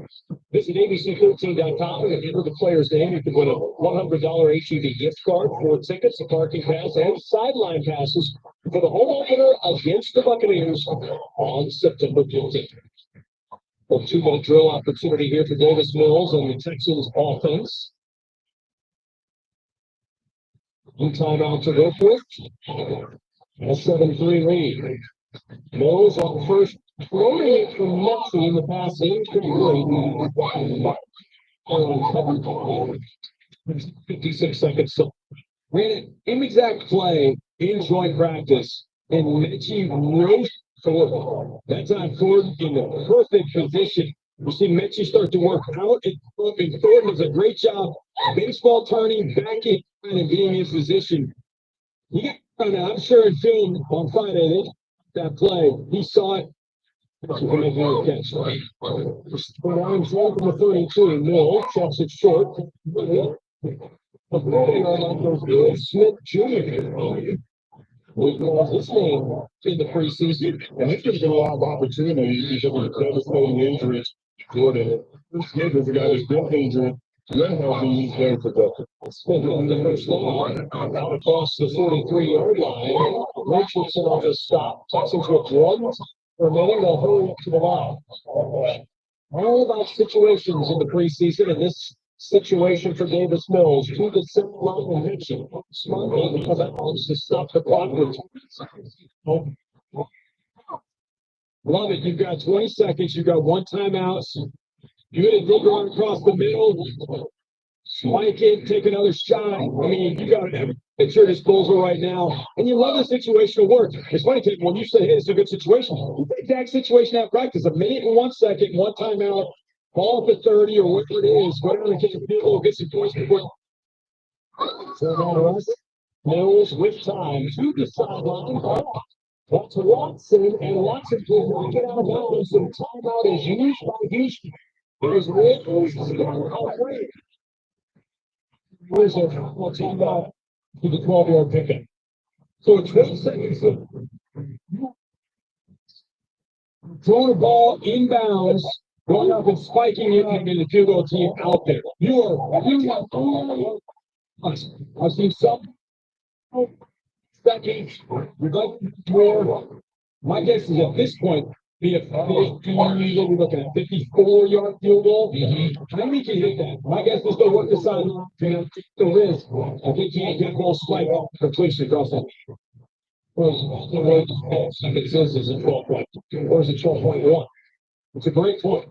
visit abc13.com and enter the player's name. You can win a $100 HEB gift card, 4 tickets, a parking pass, and sideline passes for the home opener against the Buccaneers on September 15th. A 2-minute drill opportunity here for Davis Mills and the Texans offense. Timeout to go for it. A 7-3 lead. Mills on first, floating it from Metsy in the pass incomplete. 56 seconds. So ran an inexact play in joint practice, and Metsy rose forward. That time Ford in the perfect position. You see Metsy start to work out, and Thornton does a great job baseball turning, backing, and being in position. I'm sure in film on Friday, that play, he saw it. He can make another catch. Ryan's one from the 32. Mill checks it short. Smith Jr. We call his name in the preseason. And it's just been a lot of opportunities because of the devastating injuries. This kid is a guy that's been injured. Then healthy, he's very productive. Smith on the first line, out across the 43-yard line. Richardson on the stop. Texans with 1 remaining. They'll hurry up to the line. All about situations in the preseason, and this situation for Davis Mills to the center line and Mitchell. Smart because that wants to stop the clock with 20 seconds. Love it. You've got 20 seconds. You've got one timeout. You hit a dig run across the middle. Spike it, take another shot. I mean, you got it at your disposal right now. And you love the situational work. It's funny, Ted, when you say, hey, it's a good situation. You take that situation out of practice. 1 minute and 1 second, one timeout, ball up at 30 or whatever it is. Go down and kick a field goal, get some points before. So now Mills with time to the sideline. That's Watson, and Watson will get out of bounds. So timeout is used by Houston. There's Williams. Here's a timeout to the 12-yard pickup. So 12 seconds. Throwing a ball inbounds, going up and spiking it, and getting the field goal team out there. I've seen some seconds. We'd like more. My guess is at this point, be a we're looking at 54-yard field goal. I think he can hit that. My guess is they'll work the sideline. The risk. I think he can't get a ball spike completion across that. It says it's a 12 point. Or is it 12.1? It's a great point.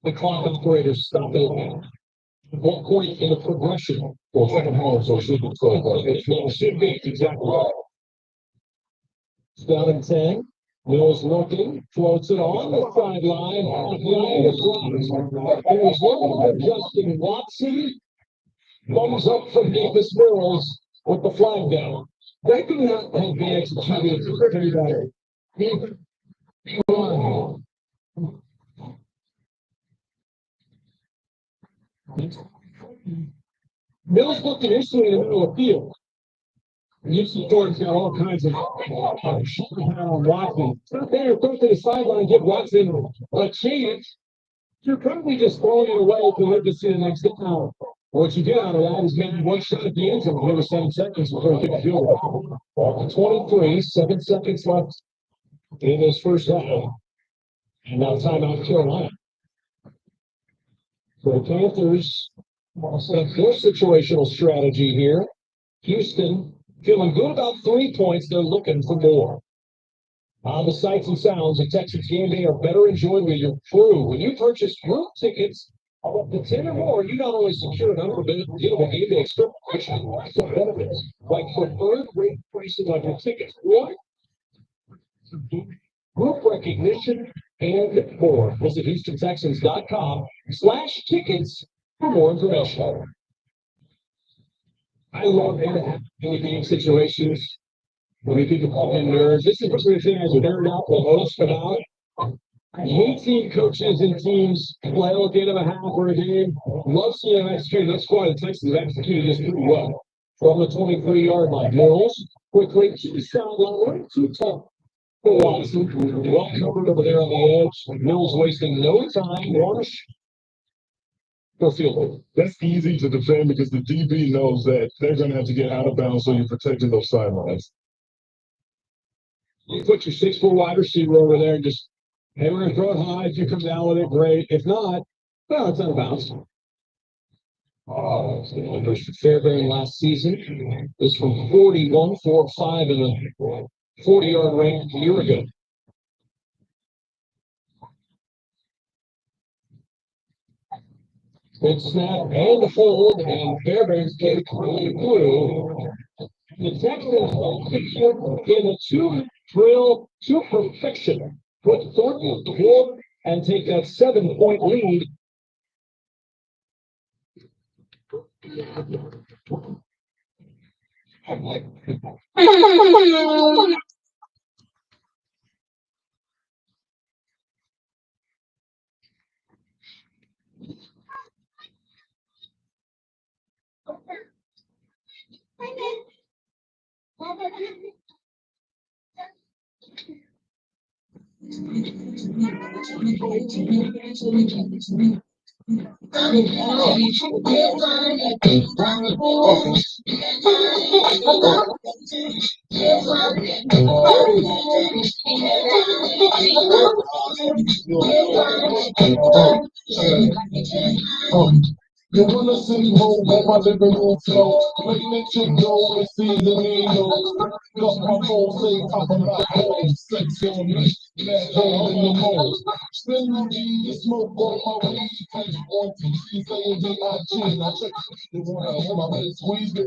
The clock operators stop it. What point in the progression for second half, so it should be 12 points. It should be exactly right. It's down in 10. Mills looking, floats it on the sideline. There's one Justin Watson. Thumbs up from Davis Mills with the flag down. That could not have been executed very better. Mills looked initially in the middle of the field. Houston Thornton's got all kinds of shooting on Watson. It's not there. Throw to the sideline and give Watson a chance. You're probably just throwing it away to live to see the next down. What you get out of that is maybe one shot at the end zone. There were 7 seconds before you get the field goal. 23, 7 seconds left in this first half. And now timeout Carolina. So the Panthers set their situational strategy here. Houston feeling good about 3 points. They're looking for more. The sights and sounds of Texans game day are better enjoyed with your crew. When you purchase group tickets up to 10 or more, you not only secure an unlimited game day experience, but benefits like preferred rate pricing on your tickets, or group recognition, and more. Visit HoustonTexans.com/tickets for more information. I love any game situations. When we people call them nerds, this is the thing I nerd out the most about. I hate seeing coaches and teams play at the end of a half or a game. Love seeing them execute. That's why the Texans executed this pretty well. From the 23-yard line, Mills quickly to the sideline, too tough for Watson. Well covered over there on the edge. Mills wasting no time. Wash. Go field goal. That's easy to defend because the DB knows that they're going to have to get out of bounds so you're protecting those sidelines. You put your 6'4" wide receiver over there and just, hey, we're going to throw it high. If you come down with it, great. If not, well, it's out of bounds. Fairbairn last season was from 41-4-5 in the 40-yard range a year ago. Good snap and the hold, and Fairbairn's getting through. The Texans in a two-drill to perfection. Put Thornton to work and take that 7-point lead. You wanna see home on my living room floor, playing it to go and seasoning. Got my phone say top of my home, sex on me, that hole in the mold. Spin the weed, smoke on my weed, take on TV, saying D.I.G. I check the one on my face, squeeze it.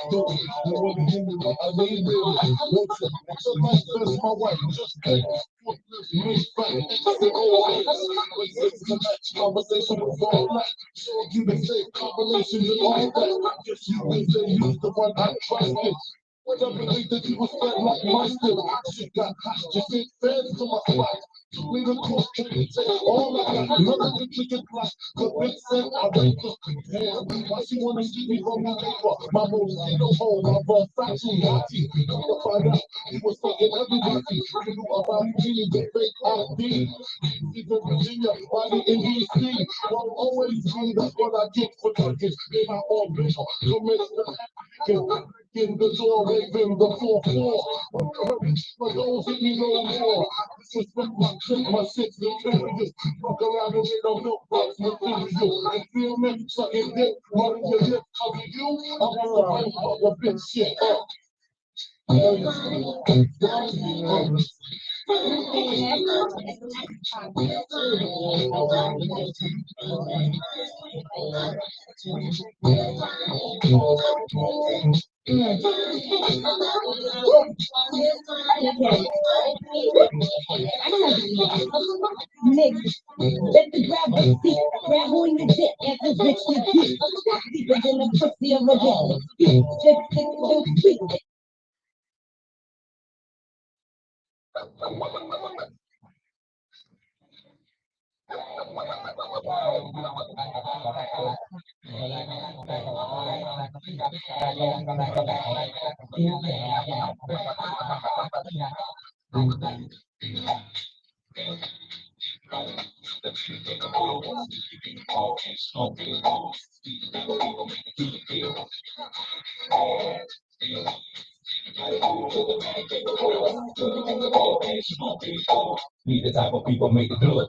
Don't want to give me what I need, baby. What's up? What's up, my best, my wife, just came. Conversation with all black. Sure, you can say combinations and all that. Just you can say you's the one I trusted. Whatever way that you was fed like mustard. Shit got hot, just ain't feds to my spot. Took me to court, take all I got. Nothing to chicken fly. Cause Big said I don't look damn. Why she wanna see me from the paper? My mosquito hole, my Versace Monty. Come to find out, he was fucking everybody. You knew about me, the fake ID. Even Virginia, body in DC. Won't always be, that's what I get for touches. In my own bitch, commit the in the door, waving the 4-4. For those that you know more, disrespect my trip, my six materials. Fuck around and get on milk box material. And feel me, sucking dick, running your lip, cause of you, I'm gonna fuck a bitch shit up. Niggas, let the grab the seat, grab on your dick, and the rich you get. Deeper than the pussy of a ball. Just stick to tweet. We the type of people make it good.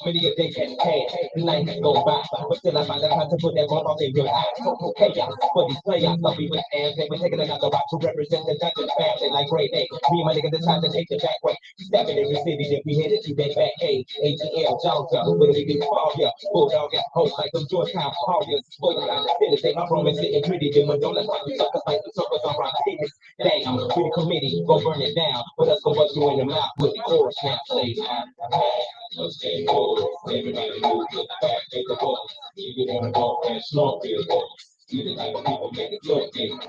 Many a day has passed, the night has gone by, but still I find the time to put that ball on their real eyes. Total chaos for these playoffs. I'll be with ass, they been taking another route to represent the Dungeon family like grade A. Me and my nigga decide to take the back way. Stepping every city that we headed to that back A. ATL, Georgia, where we do fall, yeah. Bulldog got hoes like them Georgetown Hawkers. Boy, you got the city, say my room is sitting pretty. Then when don't let my suckers like the suckers on rock cities. Damn, we the committee, go burn it down. But us go bust you in the mouth with the chorus now. Let's take forward. Everybody move to the back, take the ball. You get on the ball and slow feel ball. You the type of people make it look big. To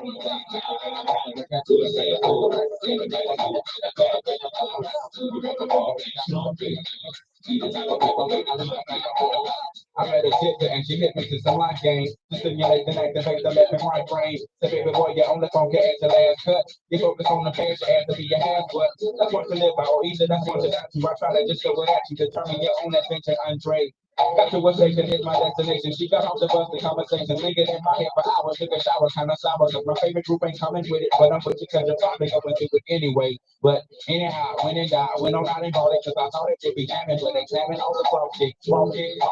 the same ball. Everybody move to the back, take the ball. You get on the ball and slow feel. You the type of people make it look big. I met a sister and she hit me to some life game. To stimulate and activate the left and right brain. So baby boy, you're on the phone, can ask your last cut. You focus on the past, you have to be your half, but that's what to live by, or either that's what to die to. I try to just show it at you, determine your own adventure, Andre. Got to a station, here's my destination. She got off the bus, the conversation, lingered in my head for hours, took a shower, kind of sour. My favorite group ain't coming with it, but I'm with you because you're probably going to it anyway. But anyhow, when and I went on out and bought it, because I thought it should be jamming, but examine all the cross shit, walk it,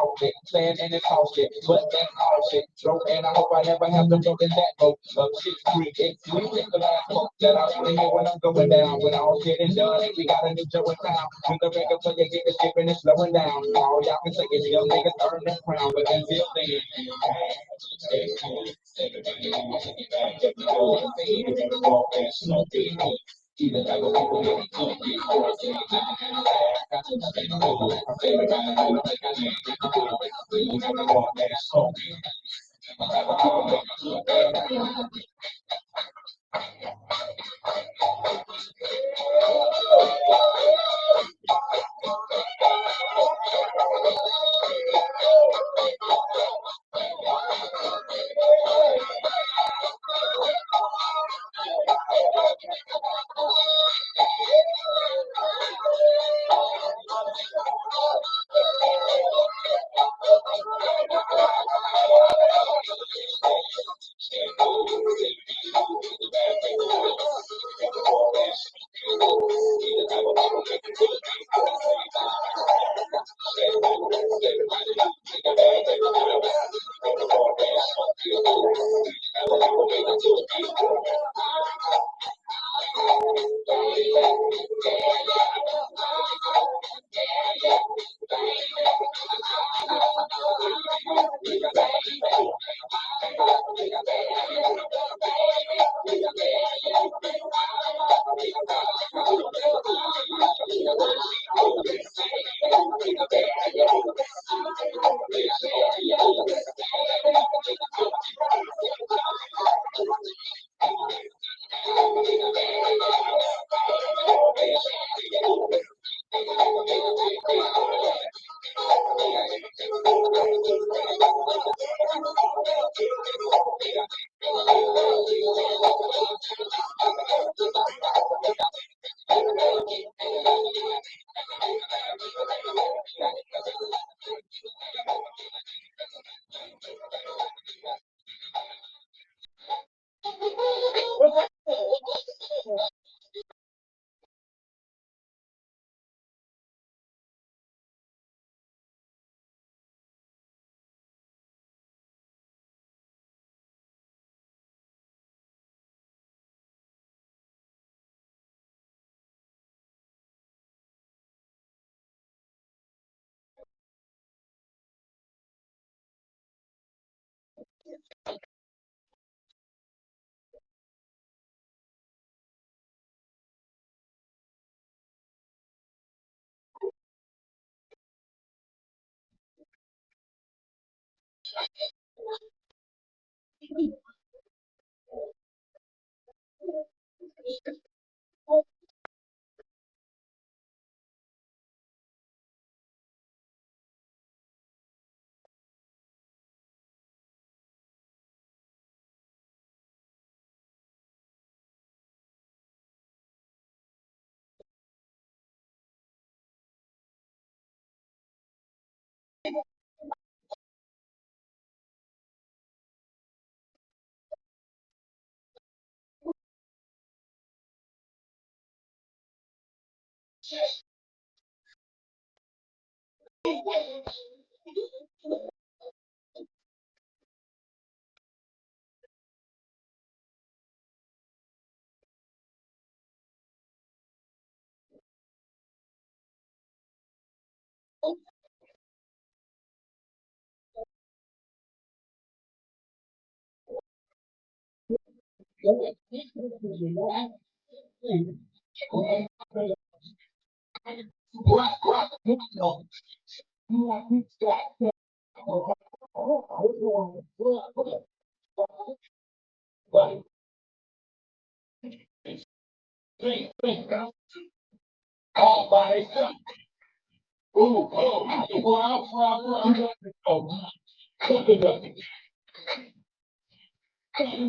saying and it's all shit, but that's all shit. So, and I hope I never have to jump in that boat of shit creek. It's sweet, it's the last quote that I want to hear when I'm going down. When all shit is done, we got a new show in town. When the record player get the shit and it's slowing down. All y'all can say is young niggas earn that crown, but until then, stay cool. Everybody on the back of the door, see it in the wall and smoke it. See the type of people that we cook it for. See the type of people that got to stay cool. Everybody on the back of the door, see it in the wall and smoke it. The type of people that we cook it for. Everybody,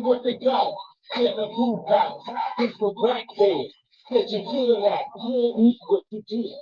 What they got? Get the food out. This for black days. Get your good at. You eat what you did.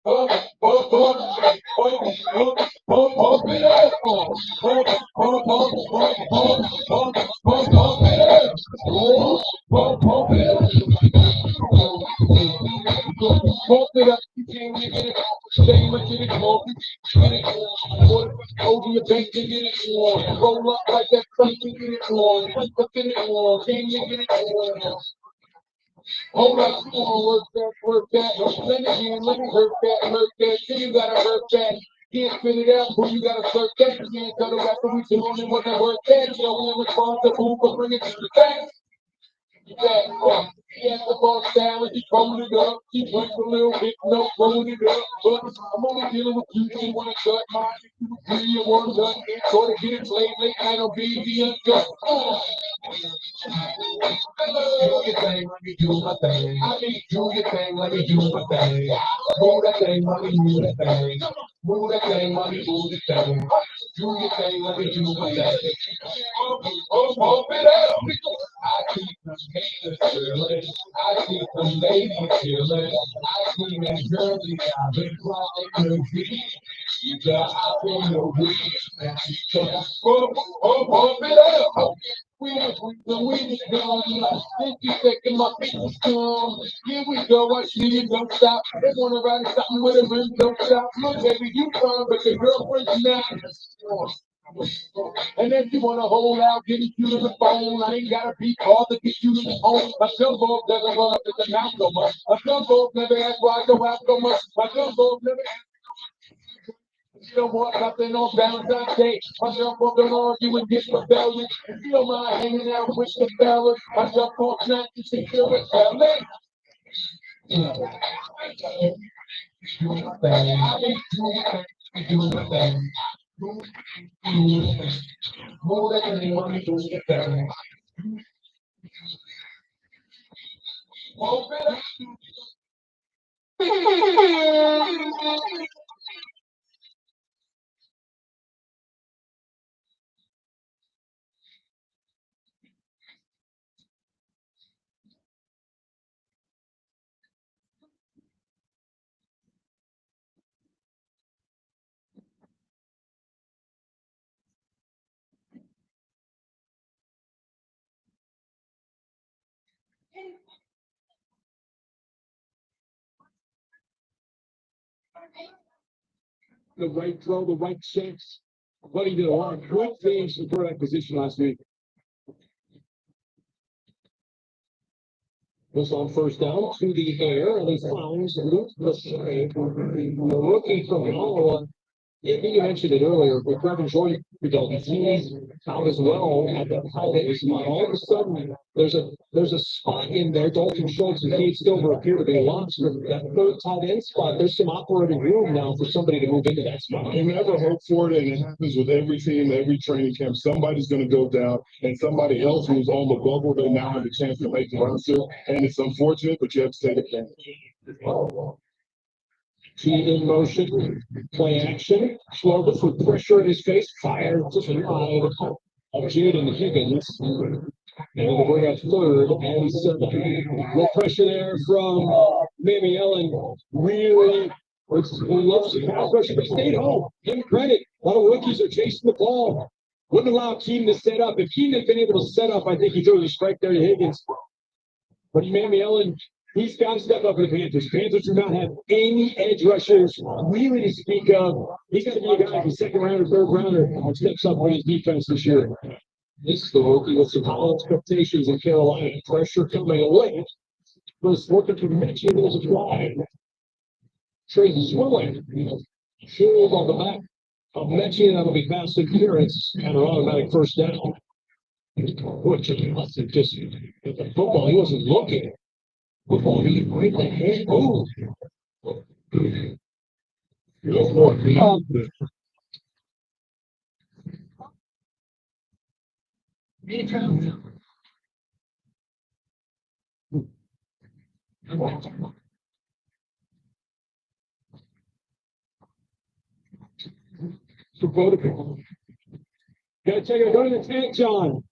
Pump it up, you can't get it off. Stay much in it, smoke it, get it on. Over your bank to get it on. Roll up like that crank to get it on. Wake up in it on, can't get it on. Hold up, come on, work that. Let me in, let me hurt that. Then you gotta hurt that. Can't spit it out, boo, you gotta search that. You can't cut it after we doing it, wanna work that. You know, we're responsible for bringing it to the back. He has the ball down, he rolled it up, he went a little bit, no, rolling it up. But I'm only dealing with you, you wanna cut mine, you agree, and one done, so to get it late night on BD uncut. Do your thing, let me do my thing. I mean, do your thing, let me do my thing. Move that thing, let me move that thing. Move that thing, let me move the thing. Do your thing, let me do my thing. Pump it up. I see some haters chillin'. I see some ladies chillin'. I see them girls, I've been crying the beat. You got out in the weed. Pump it up. We just gone. 50 seconds, my feet was gone. Here we go, I see you, don't stop. They wanna ride something with a rim, don't stop. Look, baby, you fine, but your girlfriend's not. And if you wanna hold out, get you to the phone. I ain't gotta be called to get you to the home. My jumbo doesn't run up to the mouth so much. My jumbo never ask why I go out so much. My jumbo never ask. You don't want nothing on Valentine's Day. My jumbo don't argue and get rebellious. If you don't mind hanging out with the fellas, my jumbo not to secure the fellas. Do my thing. I be doing my thing. Do my thing. Move that thing, let me do the thing. Open up. The right throw, the right checks. Buddy did a lot of good things for that position last week. Was on first down to the air, and he finds Luke the save. The rookie from Iowa. You mentioned it earlier, but Brevin Jordan, he's out as well at the tight end spot. All of a sudden, there's a spot in there. Dalton Schultz and Keith Silver appear to be lost for that third tight end spot. There's some operating room now for somebody to move into that spot. You never hope for it, and it happens with every team, every training camp. Somebody's going to go down, and somebody else who's on the bubble, they now have a chance to make the roster. And it's unfortunate, but you have to take it. Team in motion, play action. Slovis with pressure in his face, fired to the line of Jaden Higgins. And we'll bring up third and 7. No pressure there from Mamie Ellen. Really loves the pass rush, but stayed home. Give him credit. A lot of rookies are chasing the ball. Wouldn't allow Keenan to set up. If Keenan had been able to set up, I think he threw the strike there to Higgins. But Mamie Ellen, he's got to step up for the Panthers. Panthers do not have any edge rushers really to speak of. He's got to be a guy who's second rounder, third rounder, and steps up on his defense this year. This is the rookie with some high expectations in Carolina. Pressure coming late. Was looking for Mitchell. There's a flag. Tracy Swilling. Shield on the back of Mechie. That'll be fast interference and an automatic first down. Which is just the football. He wasn't looking. Football, he right the head. Oh. So protocol. Gotta take it. Go to the tank, John.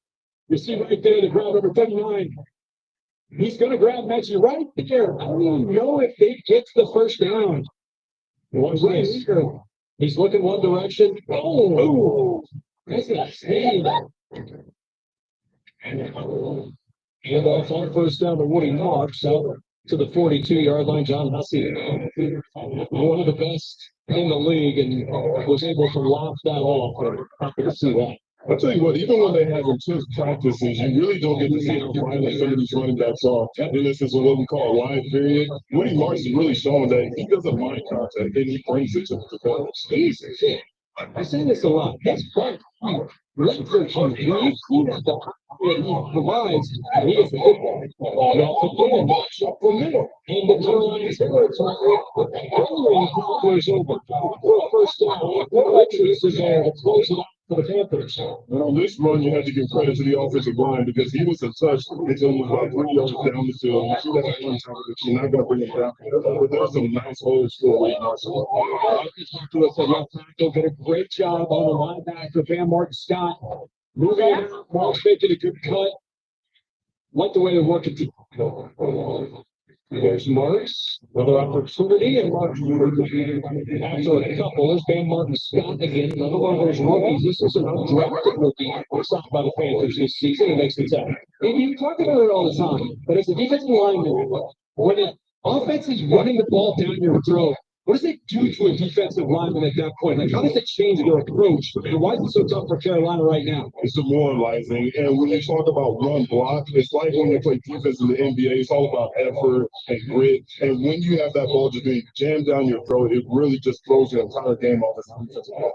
You see right there the grab number 39. He's gonna grab Mechie right there. I don't even know if they get the first down. What's this? He's looking one direction. Oh, that's a speed. And off on first down to Woody Marks out to the 42-yard line. John Hussey, one of the best in the league, and was able to lock that off. And happy to see that. I'll tell you what, even when they have intense practices, you really don't get to see how violent some of these running backs are. And this is what we call a wide period. Woody Marks is really showing that he doesn't mind contact and he brings it to the defense. He's sick. I say this a lot. That's fun. Leverage him. He proves the power that he provides. And he is a football. And watch up from there. And the Carolina territory. Rolling was over. First down. Leverage is there to close it out for the Panthers. And on this run, you have to give credit to the offensive line because he was a touch until he was about 3 yards down the field. You see that one time that you're not going to bring him down. But there's some nice holes for him. To us at left tackle, did a great job on the linebacker, Van Martin Scott. Moving out, Mark's making a good cut. Like the way they're working. There's Marks, another opportunity, and Marks after a couple. There's Van Martin Scott again, another one of those rookies. This is an undrafted rookie. Signed by the Panthers this season. It makes the team. And you talk about it all the time, but as a defensive lineman, when the offense is running the ball down your throat, what does it do to a defensive lineman at that point? Like, how does it change their approach? And why is it so tough for Carolina right now? It's demoralizing. And when you talk about run block, it's like when you play defense in the NBA, it's all about effort and grit. And when you have that ball just being jammed down your throat, it really just throws your entire game off as a defensive line.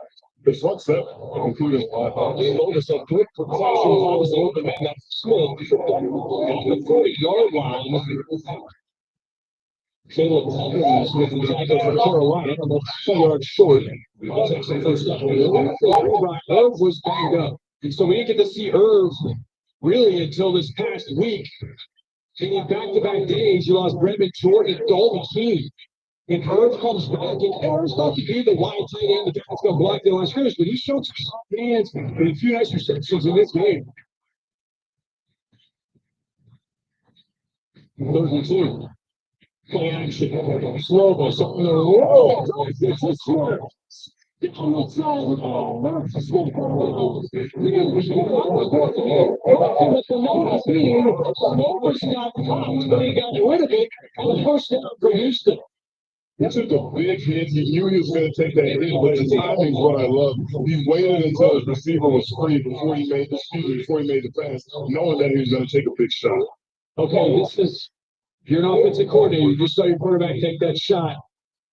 The front seven, including you notice a good protection was open man. That's Smith on the 40-yard line. Caleb Evans with the tackle for Carolina, almost 2 yards short. Takes the first down. Irv was banged up. And so we didn't get to see Irv really until this past week. And in back-to-back days, you lost Brendan Jordan and Dalton Keene. And Irv comes back, and Irv's not to be the wide tight end the guy's going to block the line of scrimmage, but he showed some soft hands and a few nice receptions in this game. 32. Play action. Slovis on the roll. It's a slow. On the side. With the notice being, Slovis got popped, but he got rid of it on the first down for Houston. He took a big hit. He knew he was going to take that hit, but the timing's what I love. He waited until his receiver was free before he made the pass, knowing that he was going to take a big shot. Okay, this is. If you're an offensive coordinator, you just saw your quarterback take that shot.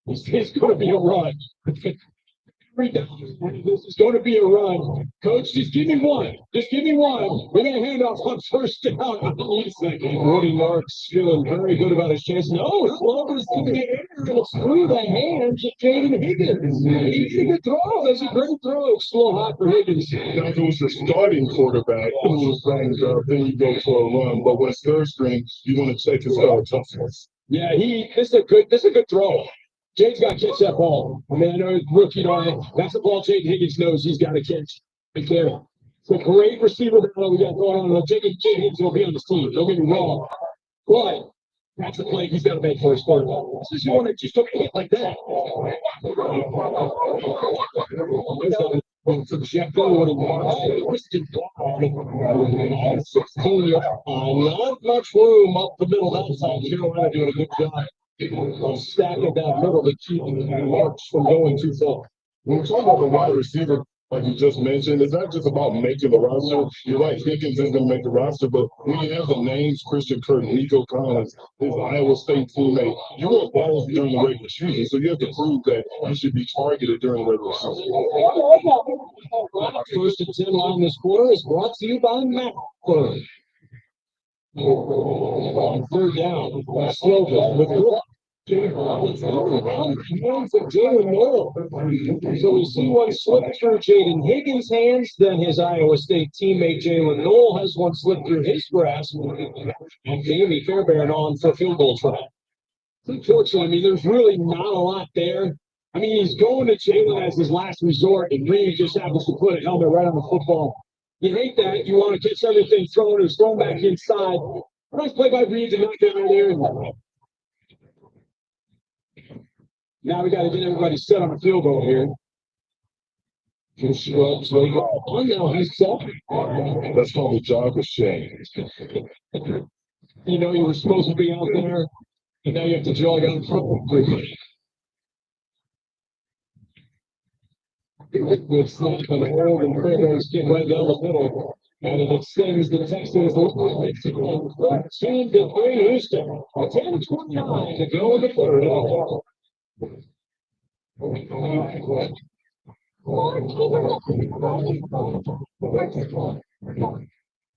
It's going to be a run. This is going to be a run. Coach, just give me one. Just give me one. We're going to hand off on first down. Woody Marks feeling very good about his chance. No, Slovis in the air. It's through the hands of Jaden Higgins. He did a good throw. That's a great throw. Slow hot for Higgins. Now, if it was your starting quarterback who was banged up, then you go for a run. But when it's third string, you want to check his toughness. Yeah, this is a good throw. Jade's got to catch that ball. I mean, I know rookie, that's the ball Jaden Higgins knows he's got to catch. Right there. It's a great receiver battle we got going on. Jaden Higgins will be on this team. Don't get me wrong. But that's the play he's got to make for his quarterback. This is you want to just don't hit like that. For Jeff Woody Marks, twisted block. 16 yards. Not much room up the middle that time. Carolina doing a good job. Stacking that middle to keep Marks from going too far. When we're talking about the wide receiver, like you just mentioned, it's not just about making the roster. You're right, Higgins is going to make the roster, but when you have the names Christian Kirk, Nico Collins, his Iowa State teammate, you want balls during the regular season, so you have to prove that you should be targeted during the regular season. First and 10 line this quarter is brought to you by Macford. On third down, Slovis with Brook. Hands of Jalen Noel. So we see one slip through Jaden Higgins' hands, then his Iowa State teammate Jalen Noel has one slip through his grasp, and Jamie Fairbairn on for field goal try. Unfortunately, I mean, there's really not a lot there. I mean, he's going to Jalen as his last resort, and Reed just happens to put a helmet right on the football. You hate that. You want to catch everything thrown. It's thrown back inside. Nice play by Reed to knock that right there. Now we got to get everybody set on a field goal here. Just scrubs, like, oh, now he's set. That's called a jog of shame. You know, you were supposed to be out there, and now you have to jog out in front of everybody. Good snap and hold, and Panthers get right down the middle. And it extends the Texans lead to 10-3 Houston. 10:29 to go in the third.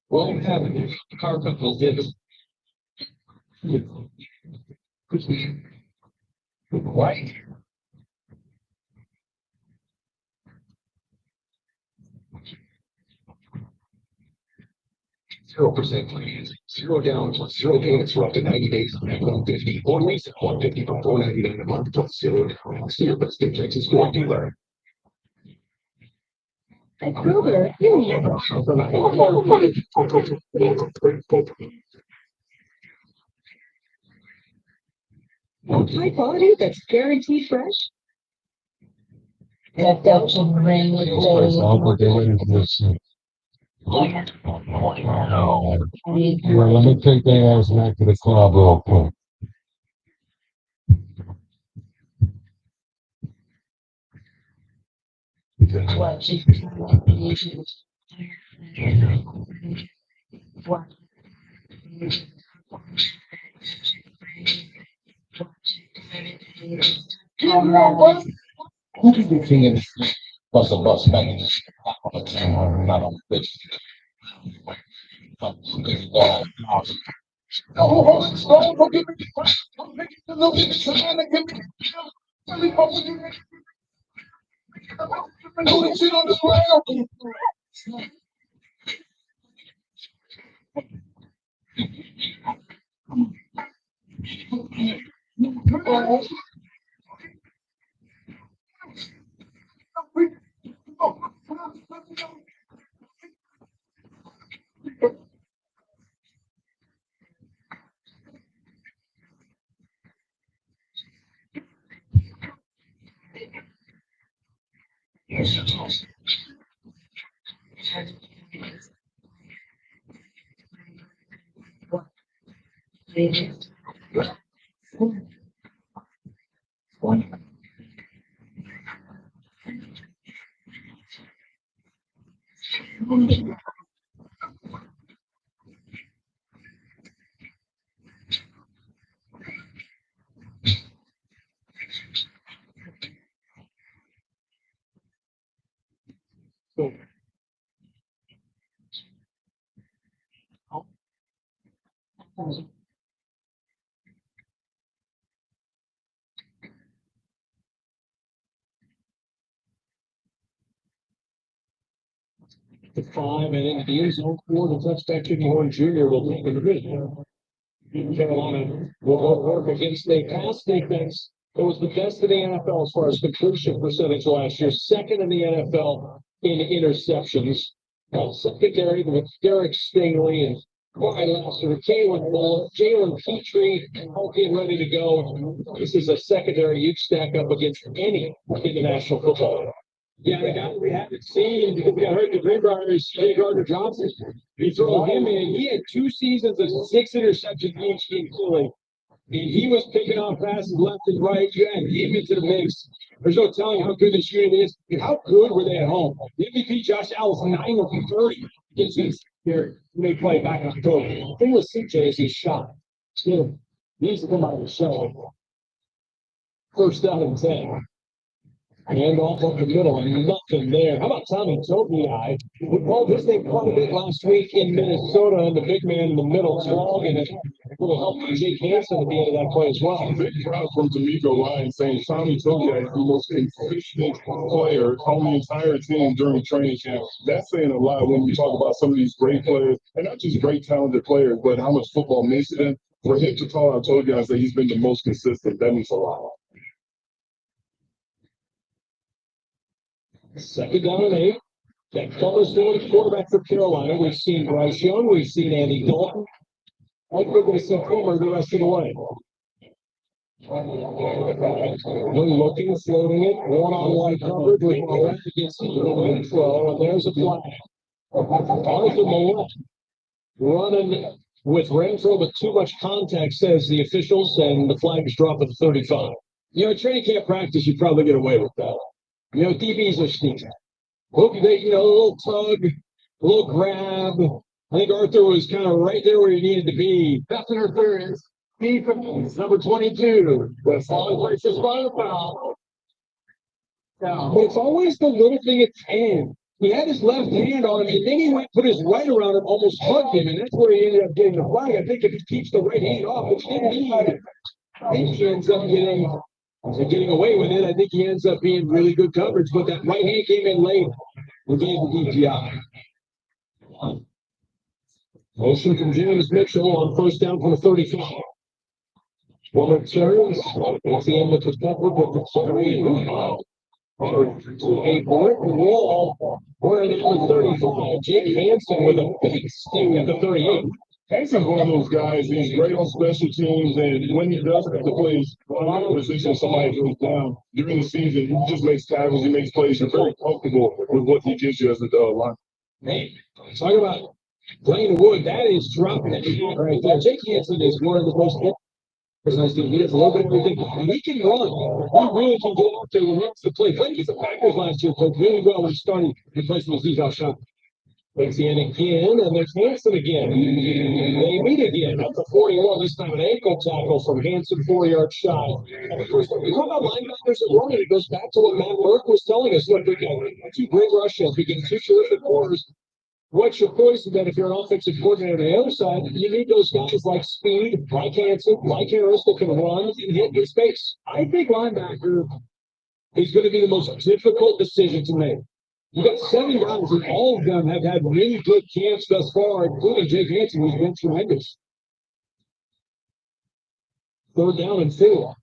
What happened? Carpenter did. Right? 0% financing, 0 down plus 0 payments for up to 90 days on F-150 or lease at 150 for $499 a month plus 0 down. See your best in Texas Ford dealer. At Kroger, you never. High quality that's guaranteed fresh. Left out some rain with Well, let me take their ass back to the club real quick. The king of the street. Bus a bus back in the street. Not on the bitch. The 5 and into the end zone for the touchback kicking Horn Jr. will take the division. Carolina will go work against a pass defense. It was the best in the NFL as far as completion percentage last year, second in the NFL in interceptions. Secondary with Derek Stingley and Brian Lasser, Jalen Bull, Jalen Petrie, all getting ready to go. This is a secondary you stack up against any in the National Football. Yeah, the guy we haven't seen because we got hurt the Greenbrier is Gardner Johnson. You throw him in, he had 2 seasons of 6 interceptions each game killing. He was picking off passes left and right. You add him into the mix. There's no telling how good this unit is. How good were they at home? The MVP Josh Allen 9 of 30 against this here. They play back in October. The thing with CJ is he's shot. Still needs to come out of the show. First down and 10. And off up the middle, and nothing there. How about Tommy Togiai? We called his name quite a bit last week in Minnesota, and the big man in the middle, strong, and a little help from Jake Hansen at the end of that play as well. Big crowd from D'Amico Ryan saying Tommy Togiai is the most consistent player on the entire team during training camp. That's saying a lot when we talk about some of these great players, and not just great talented players, but how much football means to them. For him to call out Togiai that he's been the most consistent, that means a lot. Second down and 8. That covers the quarterback for Carolina. We've seen Bryce Young. We've seen Andy Dalton. I think we're going to see Homer the rest of the way. One looking, floating it, one-on-one coverage with Millett against Renfro, and there's a flag. Arthur Millett running with Renfro, but too much contact, says the officials, and the flag is dropped at the 35. You know, training camp practice, you probably get away with that. You know, DBs are sneaky. Look, a little tug, a little grab. I think Arthur was kind of right there where he needed to be. Pass interference. Defense, number 22. The foul places final foul. But it's always the little thing at the end. He had his left hand on him, and then he went put his right around him, almost hugged him, and that's where he ended up getting the flag. I think if he keeps the right hand off, which didn't need, I think he ends up getting away with it. I think he ends up being really good coverage, but that right hand came in late. We gave the DPI. Motion from James Mitchell on first down from the 35. One returns. It's the end with the cover with the carry. A brick wall. We're at the 35. Jake Hansen with a big sting at the 38. Hanson's one of those guys. He's great on special teams, and when he does have to play a lot of position, somebody goes down during the season. He just makes tackles. He makes plays. You're very comfortable with what he gives you as a line. Hey, talk about playing the wood. That is dropping it right there. Jake Hansen is one of the most. He does a little bit of everything. He can run. He really can go out there and run the play. Played against the Packers last year. Played really well when starting replacing with Steve Alshon. Takes the end again, and there's Hansen again. They meet again at the 41. This time an ankle tackle from Hansen, 4-yard shy. First, we talk about linebackers and running. It goes back to what Matt Burke was telling us. Look, we got two great rushes. We get two terrific corners. What's your poison then if you're an offensive coordinator on the other side? You need those guys like speed, like Hansen, like Harris that can run and hit your space. I think linebacker is going to be the most difficult decision to make. You've got 7 guys, and all of them have had really good camps thus far, including Jake Hansen, who's been tremendous. Third down and 4.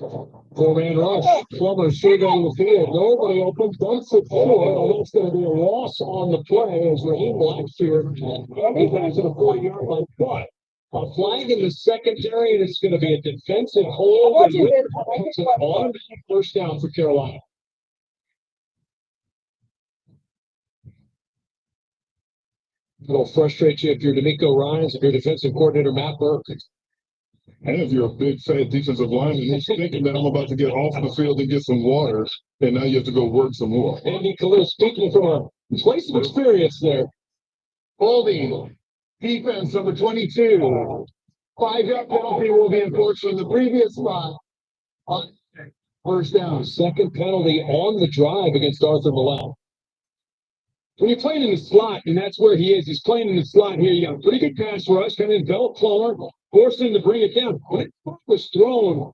4-man rush. Plummer surveying the field. Nobody open. Dumps it forward. And that's going to be a loss on the play as Raheem Blackshear he back to the 40-yard line. But a flag in the secondary, and it's going to be a defensive hold. And it's an automatic first down for Carolina. It'll frustrate you if you're D'Amico Ryans, if you're defensive coordinator Matt Burke. And if you're a big, fat defensive lineman, he's thinking that I'm about to get off the field and get some water, and now you have to go work some more. Andy Khalil speaking from a place of experience there. Holding. Defense number 22. 5-yard penalty will be enforced from the previous spot. First down. Second penalty on the drive against Arthur Millett. When you're playing in the slot, and that's where he is, he's playing in the slot here. You got a pretty good pass rush, kind of envelop Plummer, forced him to bring it down. When it was thrown,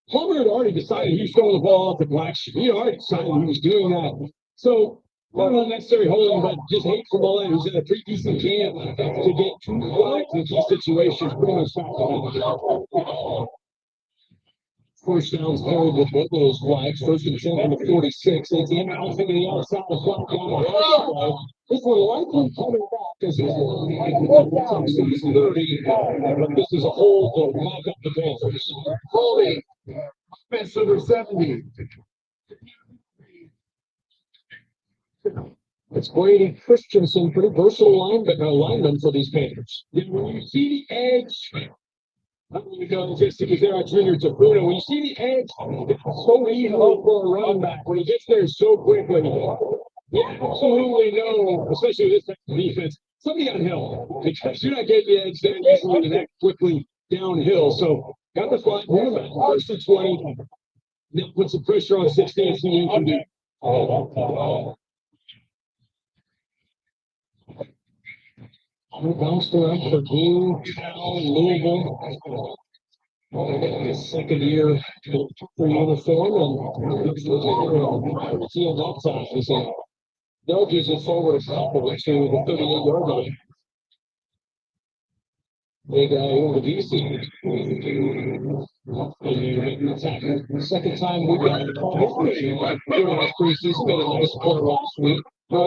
Plummer had already decided he was throwing the ball off the Blackshear. He had already decided he was doing that. So, not unnecessary holding, but just hate for Millett, who's in a pretty decent camp, to get 2 flags in these situations. Pretty much factor. First downs carried with both of those flags. First and 10 on the 46. It's the inbound thing to the outside. The flag down the right side. This one likely coming back as he's 30. But this is a hold to lock up the Panthers. Holding. Offense number 70. It's Brady Christensen, pretty versatile lineman for these Panthers. When you see the edge, you know, just because they're on Junior to Bruno, when you see the edge, it's so easy for a running back. When he gets there so quickly, you absolutely know, especially with this type of defense, somebody on hill. Because you're not getting the edge there easily that quickly downhill. So, got the flat quarterback. First and 20. Now put some pressure on 16 and see what you can do. Bounced around Purdue, Louisville. His second year for uniform, and see on that side. So nudges it forward a couple to the 38-yard line. Big guy over the DC. The second time we got the call during this preseason, made a nice quarter last week. You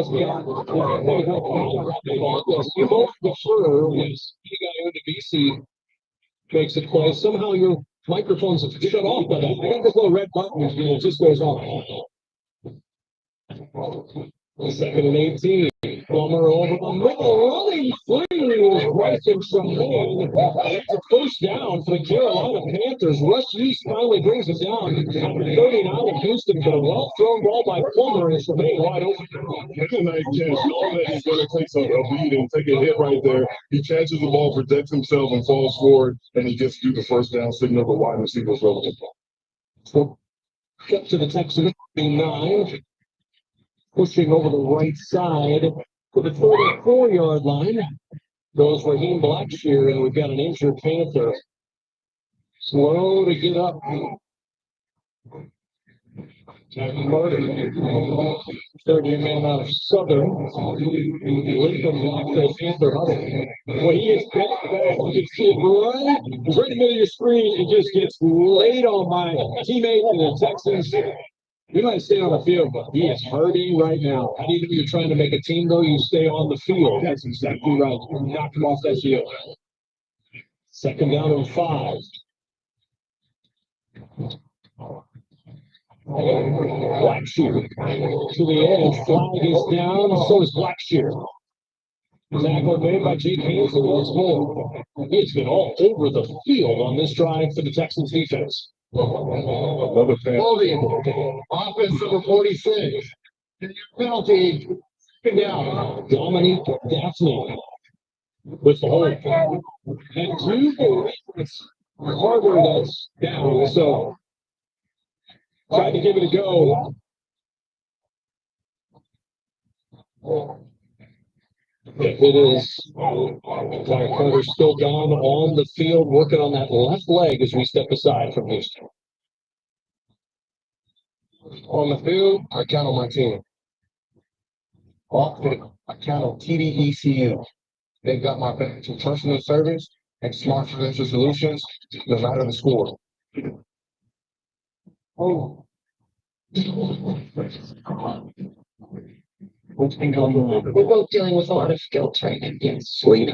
both prefer, yes, you got into BC makes a play. Somehow you're Microphones have shut off, but I got this little red button and it just goes off. 2nd and 18. Plummer over the middle, running free is Bryson Tremaine. It's a first down for the Carolina Panthers. Russ East finally brings it down. 39 in Houston, but a well-thrown ball by Plummer and Tremaine wide open. That's a nice catch. Knowing that he's going to take a beat and take a hit right there. He catches the ball, protects himself, and falls forward, and he gets through the first down, signal the wide receivers relevant. So, up to the Texans, 9. Pushing over the right side to the 44-yard line. Goes Raheem Blackshear, and we've got an injured Panther. Slow to get up. Jack Martin, 30 man out of Southern. Lincoln blocked the Panther huddle. When he is back, you can see it right in the middle of your screen. It just gets laid on my teammate in the Texans. You might stay on the field, but he is hurting right now. How do you know you're trying to make a team, though? You stay on the field. That's exactly right. You knock him off that field. 2nd down and 5. Blackshear to the edge. Flag is down. So is Blackshear. Tackle made by Jake Hansen once more. It's been all over the field on this drive for the Texans defense. Another penalty. Offense number 46. Penalty. Down. Dominique Daphne with the hold. And 2 Harvard that's down. So tried to give it a go. It is Carter still down on the field, working on that left leg as we step aside from Houston. On the field, I count on my team. Off field, I count on TDECU. They've got my financial personal service and smart financial solutions, no matter the score. Oh. We're both dealing with a lot of guilt right now. Yes. Sweet.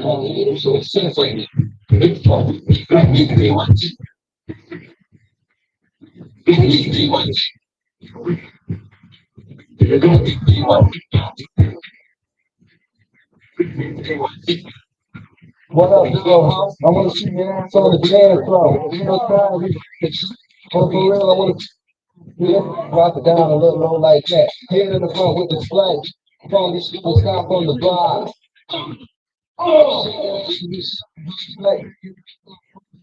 Simply. What up, bro? I want to see your ass on the dance floor. You know, for real, I want to drop it down a little low like that. Get in the front with the flag. From the stop on the block. Oh,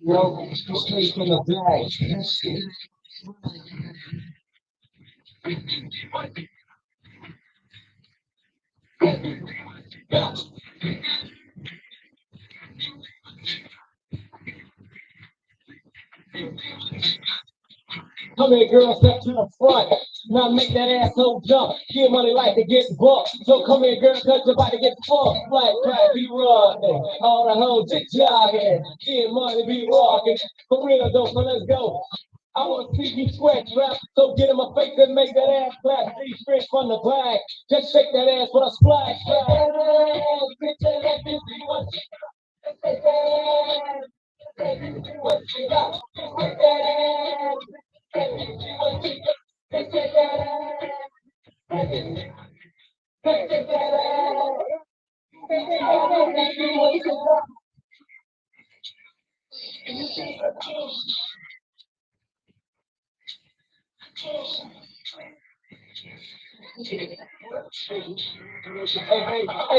yo, straight from the back. Come here, girl, step to the front. Now make that asshole jump. Get money like to get bucked. So come here, girl, cause you're about to get fucked. Like crack, be rocking. All the hoes just jogging. Get money, be rocking. For real though, so let's go. I wanna see you sweat, rap. So get in my face and make that ass clap. See straight from the back. Just shake that ass with a splash. Hey,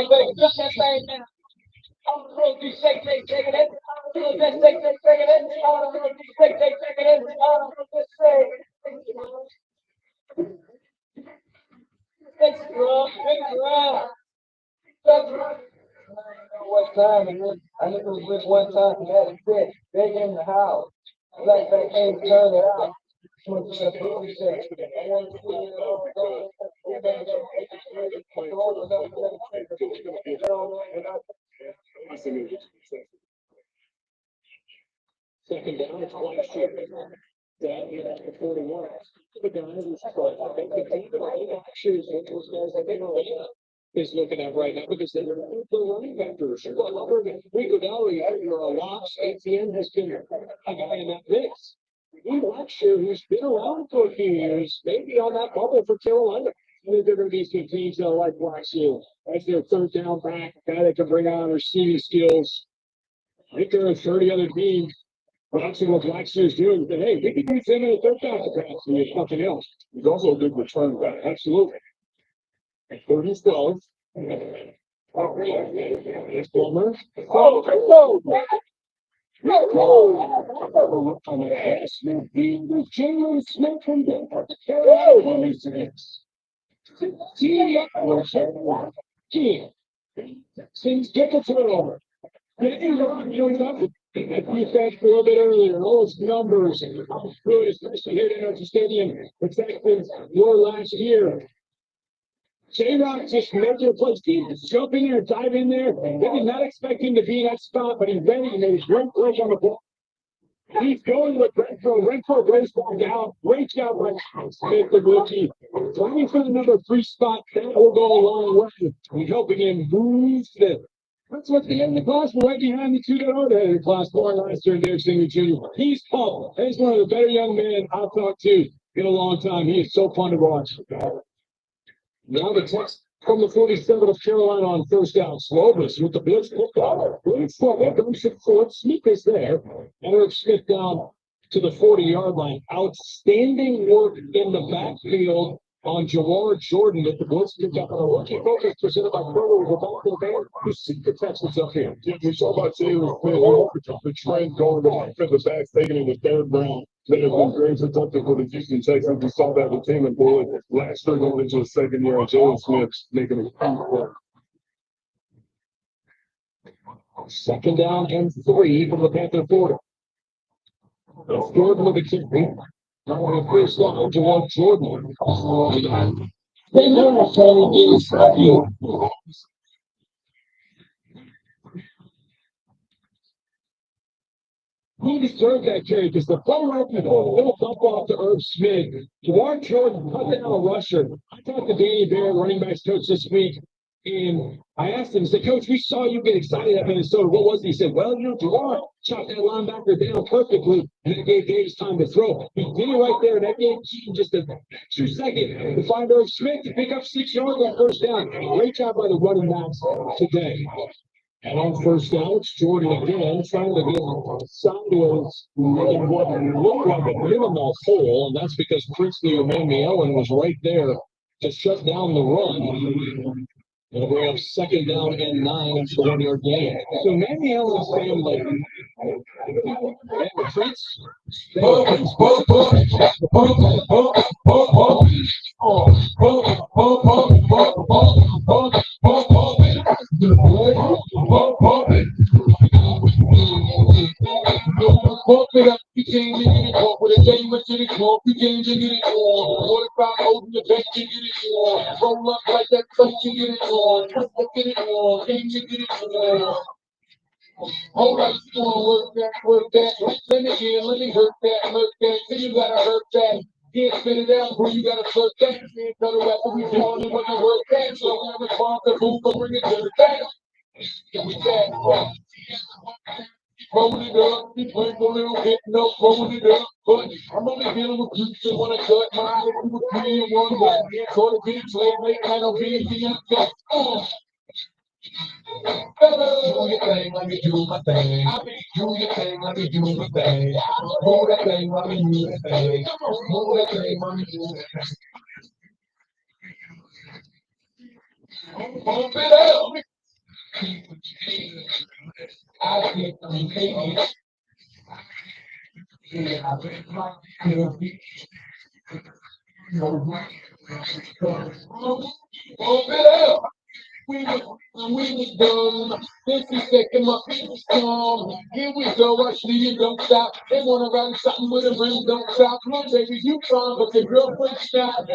baby, drop that thing down. All the road you shake it. All the road just shake it. All the road you shake it. All the road just shake. Thanks, bro. What time it is? I think it was with one time and had it fit. They in the house. Like they can't turn it out. I want to see it all. Second down, it's Blackshear. Down here at the 41. The guy who's trying to make the team, but Blackshear's one of those guys that they don't is looking at right now because they're the running backers. Well, Rico Dowry, you're a loss. ATN has been a guy in that mix. He last year, who's been around for a few years, maybe on that bubble for Carolina. I think they're going to be some teams that like last year. That's their third down back, a guy that can bring on receiving skills. I think there are 30 other teams watching what last year's doing. But hey, we can use him in a third down capacity if nothing else. He's also a good return back. Absolutely. 30-12. It's Plummer. Oh, no! On the pass, Jalen Smith from Denver. Carolina 26. Things get the turnover. You know, if we fast a little bit earlier, those numbers are good, especially here at Energy Stadium. The Texans were last year. J-Rock just major plays. He jump in there, dive in there. They did not expect him to be in that spot, but he ran and made a great play on the ball. He's going with Renfro. Renfro brings ball down. Great job by Smith, the rookie. Trying for the number 3 spot. That will go a long way. We're helping him move Smith. That's what the end of the class. We're right behind the two that are ahead of the class. Born last year, Derek Singer Jr. He's pumped. He's one of the better young men I've talked to in a long time. He is so fun to watch. Now the text from the 47 of Carolina on first down. Slovis with the blitz. Blitz forward. Smith is there. Eric Smith down to the 40-yard line. Outstanding work in the backfield on Jawar Jordan with the blitz picked up on a rookie focus presented by Kroger. We're back to the band. You see the Texans up here. Yeah, we saw about Taylor Smith. The trend going to defensive backs taken in the third round. That have been very productive for the Houston Texans. We saw that with Taylor Boyd last year going into the second year, and Jalen Smith making a huge work. Second down and 3 from the Panther 40. Jordan with the kick. Now on the first line, Jawar Jordan. They know how to get he deserved that carry because the play right there, little dump off to Herb Smith. Jawar Jordan cut down a rusher. I talked to Danny Bear, running backs coach this week, and I asked him, I said, Coach, we saw you get excited at Minnesota. What was it? He said, well, you know, Jawar chopped that linebacker down perfectly, and it gave Davis time to throw. He did it right there, and that gave Keaton just a 2 second to find Herb Smith to pick up 6 yards on first down. Great job by the running backs today. And on first down, it's Jordan again, trying to get sideways in what looked like a minimal hole, and that's because Princely or Mamie Ellen was right there to shut down the run. It'll bring up second down and 9 after 1 yard gain. So Mamie Ellen's family, Prince, Walk it up, you can't get it off with a game of it off, you can't get it on. What if I open the bank and get it on? Roll up like that, so you get it on. Get it on, can't you get it on? All right, you want to work that. Let me hurt that. Then you gotta hurt that. Can't spit it out, bro. You gotta flirt that. Can't cut it out, we want it when you work that. So I'm responsible for bringing it to the back. Give me that. Roll it up, he played a little bit, no, roll it up, but I'm only dealing with you that wanna cut my head with 3 and 1, but yeah, sort of be played late, I don't be anything else. Do your thing, let me do my thing. Do your thing, let me do my thing. Move that thing, let me do that thing. Move that thing, let me do that thing. Pump it up. I think I'm hating. Yeah, I've been Pump it up. We was done. This is second, my feet was strong. Here we go, rush lead, don't stop. They wanna run something with a rim, don't stop. Come on, baby, you fine, but your girlfriend stop.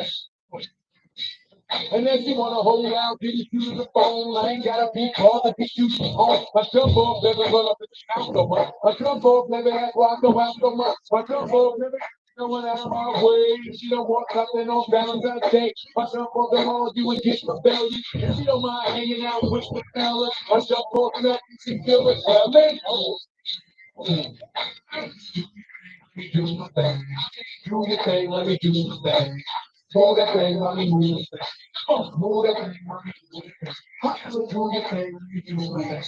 And then she wanna hold out, get you to the phone. I ain't gotta be called to get you home. I jump off, never run up in the house so much. I jump off, never ask why I go out so much. I jump off, never Going out of my way, she don't want nothing on Valentine's Day. I jump off the hall, you would get rebellion. If she don't mind hanging out with the fellas, I jump off the she feel it, do my thing. Do your thing, let me do my thing. Move that thing, let me move that thing. Move that thing, let me do that thing. Do your thing, let me do my thing.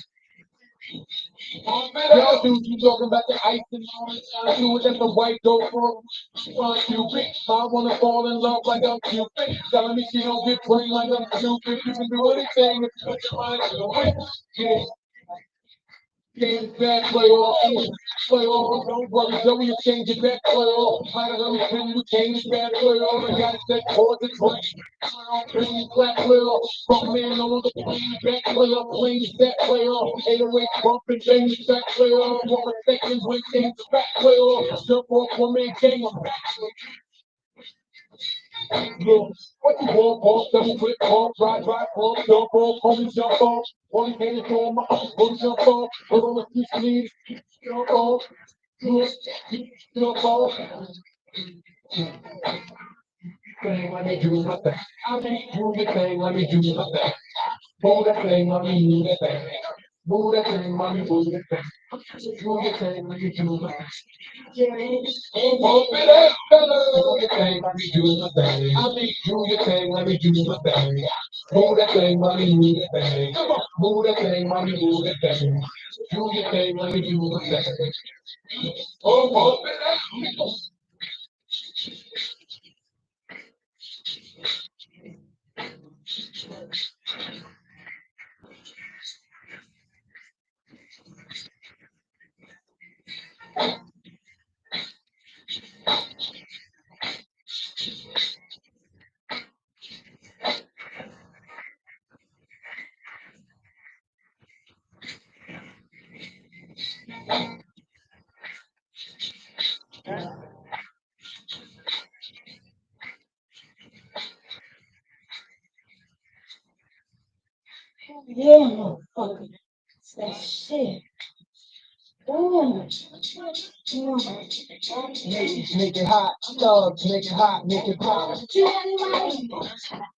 Y'all dudes, you talking about the ice and all this time. Do it at the white go for Cupid. I wanna fall in love like I'm Cupid. Telling me she don't get brain like I'm stupid. You can do anything if you put your mind to it. Yeah. Change back, play off, play off. Don't worry, Joey, you change it back, play off. How the hell can you change back, play off? I got it set towards the track. Play off, bring clap, play off. Front man on the plane, back, play off, plane back, play off. 808 bumping, change back, play off. 1 second, when change back, play off. Jump off, 1 man game, I'm back. Look, what you want, double quick, drive, jump off, homie, jump off. Only hand for my homie, jump off. Hold on, if you need, jump off. Look, jump off. Thing, let me do my thing. I mean, move the thing, let me do my thing. Move that thing, let me move that thing. Move that thing, let me move that thing. Move the thing, let me do my thing. Move it up, move the thing, let me do my thing. I mean, move the thing, let me do my thing. Move that thing, let me move that thing. Move that thing, let me move that thing. Do your thing, let me do my thing. Oh, move it up. Yeah, motherfucker. It's that shit. Ooh. Make it hot, thugs, make it hot, make it pop.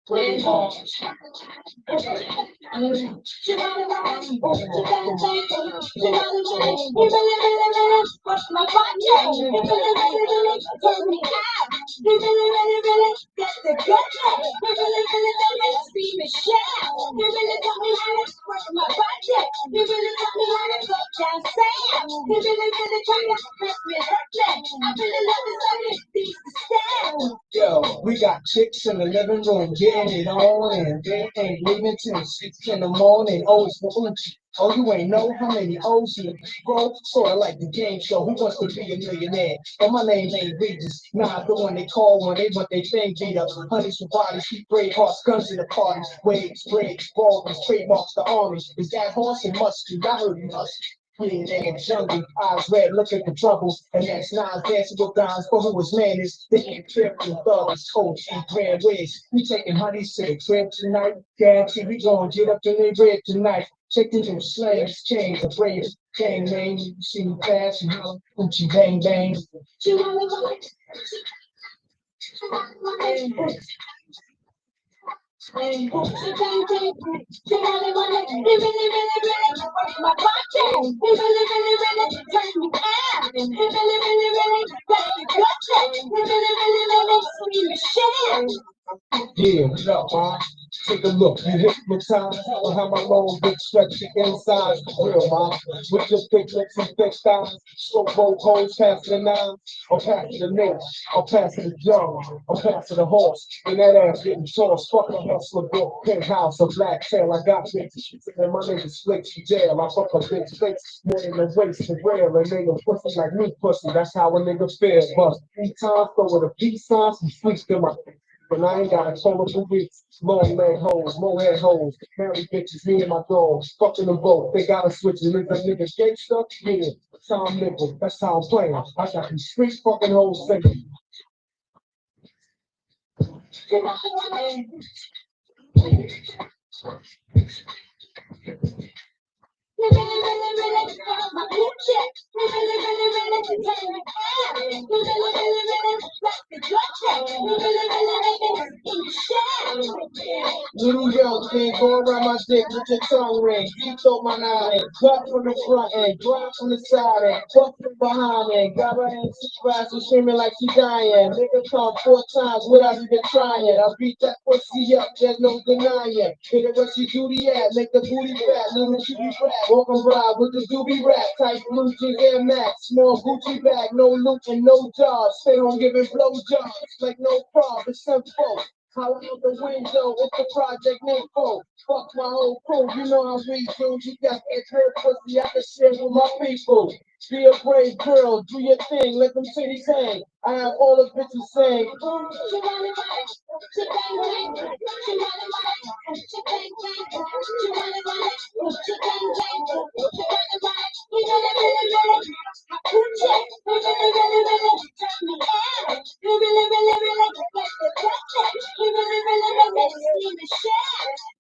Play hard. Yo, we got chicks in the living room getting it on, and they ain't leaving till 6 in the morning. Oh, it's for Uchi. Oh, you ain't know how many O's you bro? Sorta like the game show. Who wants to be a millionaire? And my name ain't Regis. Nah, the one they call when they want they thing beat up. Honeys for bodies, keep brave hearts, guns in the parties. Waves, breaks, ballers, trademarks, the army. Is that horse and mustard? I heard you must. Yeah, they in the jungle, eyes red, looking for trouble. And that's Nas dancing with guys for who his man is. They ain't tripping thugs, coach, and grand wigs. We taking honeys to the crib tonight. Guarantee we gon' get up in their rib tonight. Check the new slaves, chains, the braids, gang name. You see me pass, you know, Gucci bang bang. Yeah, what up, man? Take a look, you hypnotized on how my long dick stretch the inside. Real, man. With your thick lips and thick thighs, slow boat hoes past the nine. I'll pass the nail, I'll pass the jug, I'll pass the horse. And that ass getting tossed, fuck a hustler book, penthouse, a black tail. I got bitches, and my niggas split in jail. I fuck a bitch face more than the waist and rail. And nigga pussy like me pussy, that's how a nigga feel. But 3 times, throw with a peace sign, some freaks in my. But I ain't got a total for weeks. Long leg hoes, more head hoes, married bitches, me and my dogs, fucking them both. They gotta switch and live that nigga gangsta. Yeah, that's how I'm living, that's how I'm playing. I got these street fucking hoes singing. Little young thing, go around my dick with your tongue ring. You throw my eye, cut from the front end, drop from the side end, fuck from behind end. Got her in rise and screaming like she dying. Nigga come 4 times without even trying. I beat that pussy up, there's no denying. Hit it where she duty at, make the booty fat, little cutie rat. Walk and ride with the doobie rap, tight blue jeans Air Max, small Gucci bag, no loot and no jobs. Stay home giving blow jobs like no problem. It's simple. Holler out the window, it's the project info. Fuck my whole crew, you know how we do. You got that good pussy I can share with my people. Be a brave girl, do your thing, let them titties hang. I have all the bitches saying,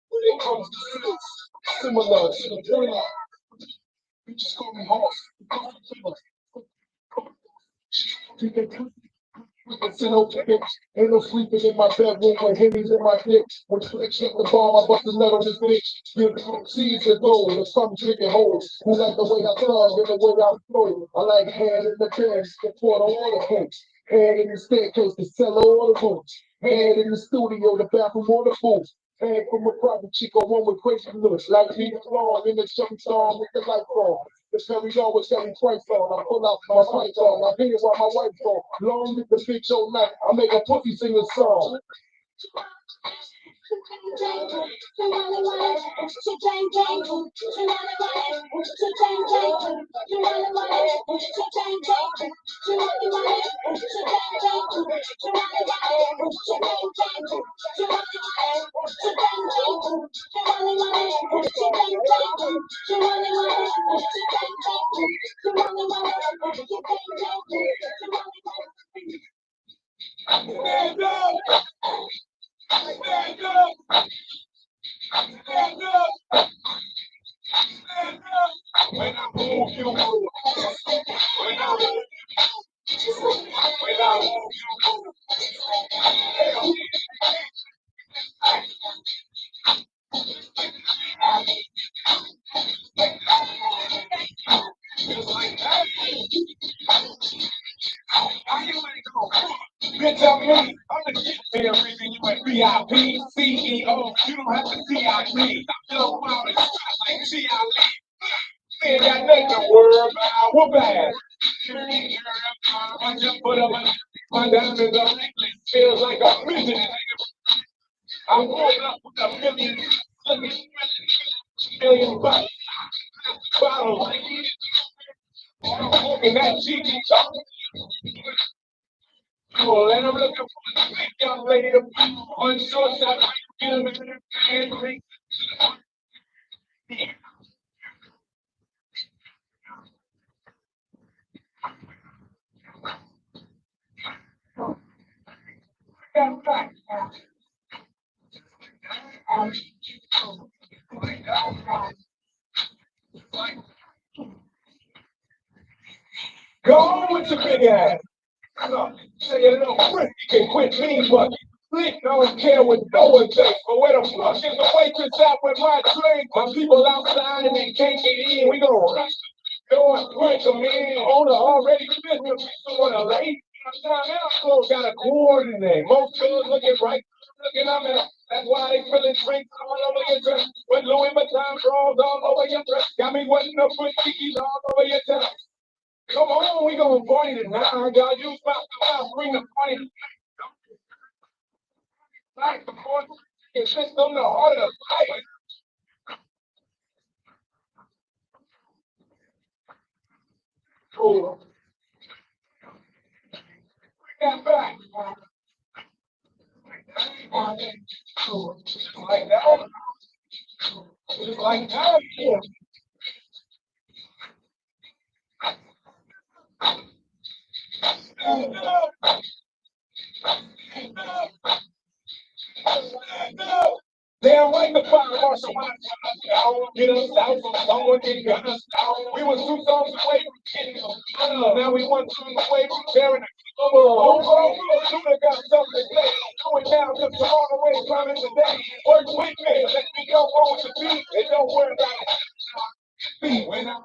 when it comes to this, similar to the thriller. You just call me horse. Ain't no sleeping in my bedroom with Henny's in my dick. When Flex hit the bomb, I bust a nut on his bitch. Give the seeds and gold, or some drinking holes. Who like the way I thug and the way I flow? I like hand in the pants before the order books. Hand in the staircase to sell all the books. Hand in the studio, the bathroom or the booth. Hand from a private chico, one with crazy looks. Like me, the floor, in the jump song with the light on. The very always got me price on. I pull out my lights on. I hit it while my wife's on. Long with the bitch all night. I make a pussy sing a song. Stand up! Stand up! Stand up! Stand up! When I move, you move. When I move, when I move, you move. Just like that. How you ain't going? Bitch, I'm me. I'm the damn reason you ain't VIP, CEO. You don't have to CIP. I'm just wild and like CIP. Ain't got nothing to worry about. We're bad. I just put up my diamonds on necklace. Feels like a million. I'm rolling up with a million bucks. Bottles. I'm smoking that GG. Cool, and I'm looking for a big young lady to on short side. Get them in the hand. Got back. Go on with your big ass. Say a little quick, you can quit me, but I don't care what no one thinks. But where the fuck is the waitress at with my drink? My people outside and they can't get in. We gonna rush the door and break them in. Owner already missed them. So when a lady time out, clothes gotta coordinate. Most girls looking right, looking up at. That's why they feeling drinks all over your dress. With Louis Vuitton drawers all over your dress. Got me wetting up with kikis all over your chest. Come on, we gonna party tonight. God, you about to bring the party. Like the boy, it's just on the heart of the fight. Cool. Bring that back. Cool. Just like that. Just like that. Yeah. Stand up. Stand up. Stand up. Damn right the fire marshal wants out, get us out from someone that got us out. We was 2 songs away from getting them. Now we 1 song away from sharing it. Oh, Judah got something to say. Do it now, cause tomorrow ain't coming today. Work with me, let me go on with the beat, and don't worry about it. When I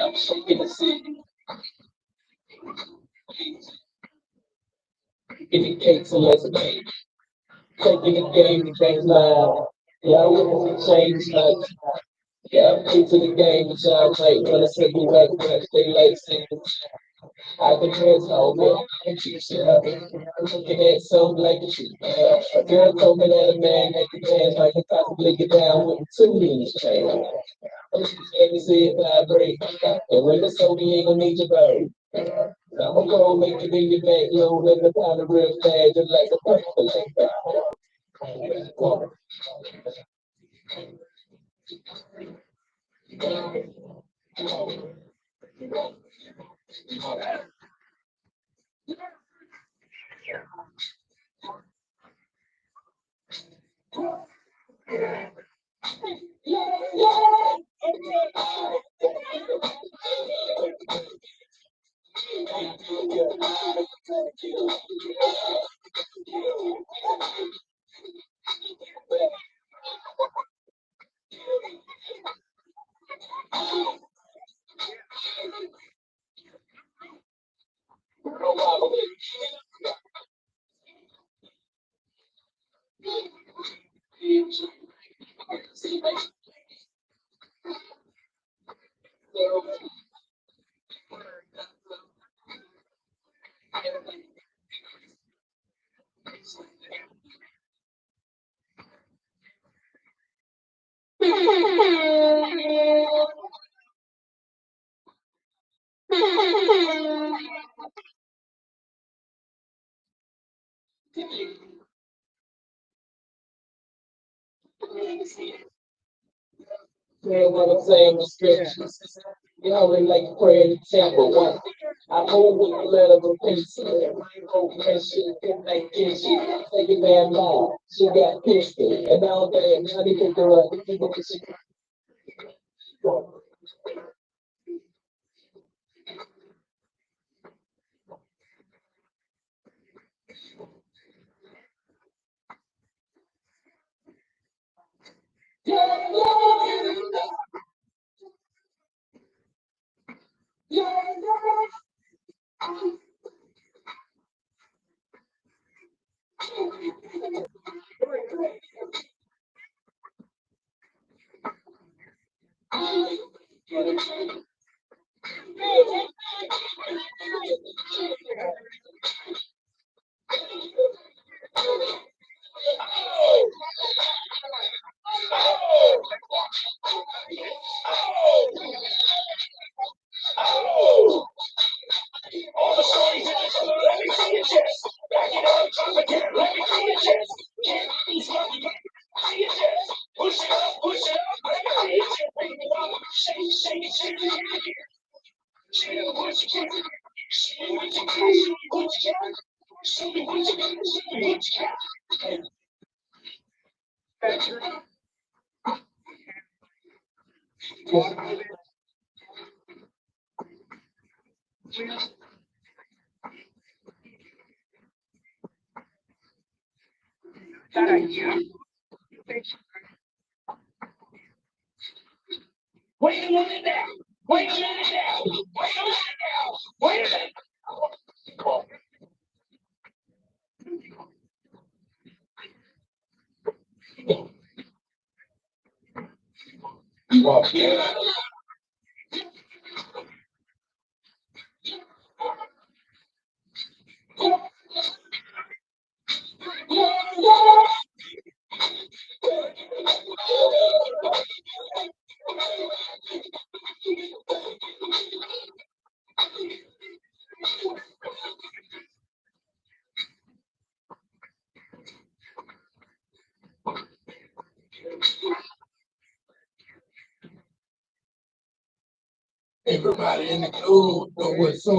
I'm shaking the city, getting cakes and let's make. Taking the game, the game's live. Yeah, I wouldn't change much. Yeah, I'm into the game, but y'all like when I said we like they like singing. I can hold it. I'm looking at some like a tree. A girl told me that a man had the chance I could possibly get down with 2 knees. Let me see it vibrate. And when the soda ain't gonna need your bird. I'm gonna go make it in your back low and the pound of real fast just like a person. Yeah, what I'm saying was scriptures. You know, they like prayer in the temple. One, I hold with the letter of peace. Hope that shit, like this shit. Take it damn long. She got pissed. And now now they pick her up. Wait a minute now. Wait a minute now. Wait a minute now. Wait a minute. Everybody in the club know what's up.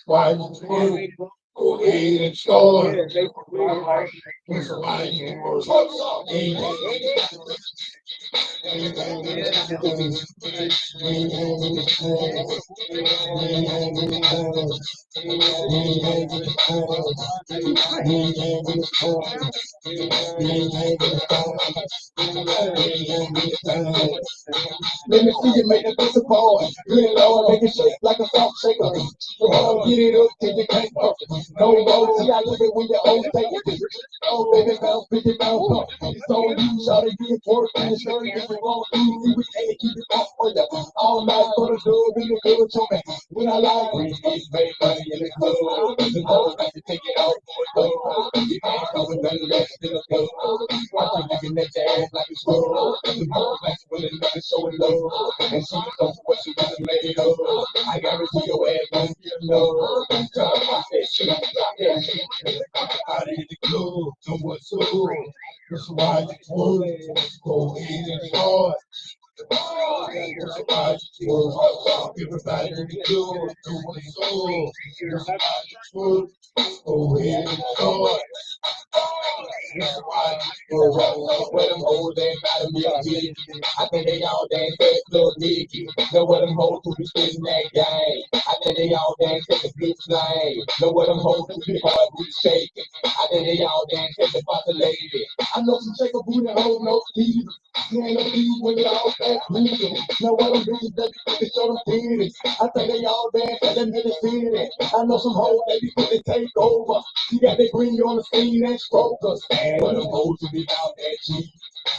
Why you twerk? Go ahead and start. It's why you Let me see you make the piece of boy. Good Lord, make it shake like a salt shaker. Get it up till you can't up. No more. See, I love it when your old take it. Oh, baby, bounce, pick it bounce up. It's on you, shout it, get work in the shirt. If you want to, we can't keep it up for you. All night for the dub in the club, show me. When I like it, make money in the club. The whole night to take it out for it. You ain't going nothing less than a club. Watch you looking at your ass like it's cool. The whole night when the nigga showing love. And she knows what she really made of. I guarantee your ass won't get love. Talk about that shit. Out in the club, know what's up. That's why you twerk. Go ahead and start. That's why you twerk. Everybody in the club, know what's up. That's why you twerk. Go ahead and start. That's why you twerk. Where them hoes ain't gotta be a kid. I think they all dance that club Nicky. Know what them hoes who be spitting that game. I think they all dance at the bitch lane. Know what them hoes who be hard we shaking. I think they all dance at the fucking lady. I know some check a booty hoes, no teeth. You ain't no teeth when you all that bleeding. Know what I'm doing, they be putting show them titties. I think they all dance at the minute city. I know some hoes, they be putting take over. You got that green on the scene and strokers. What them hoes who be out that cheap.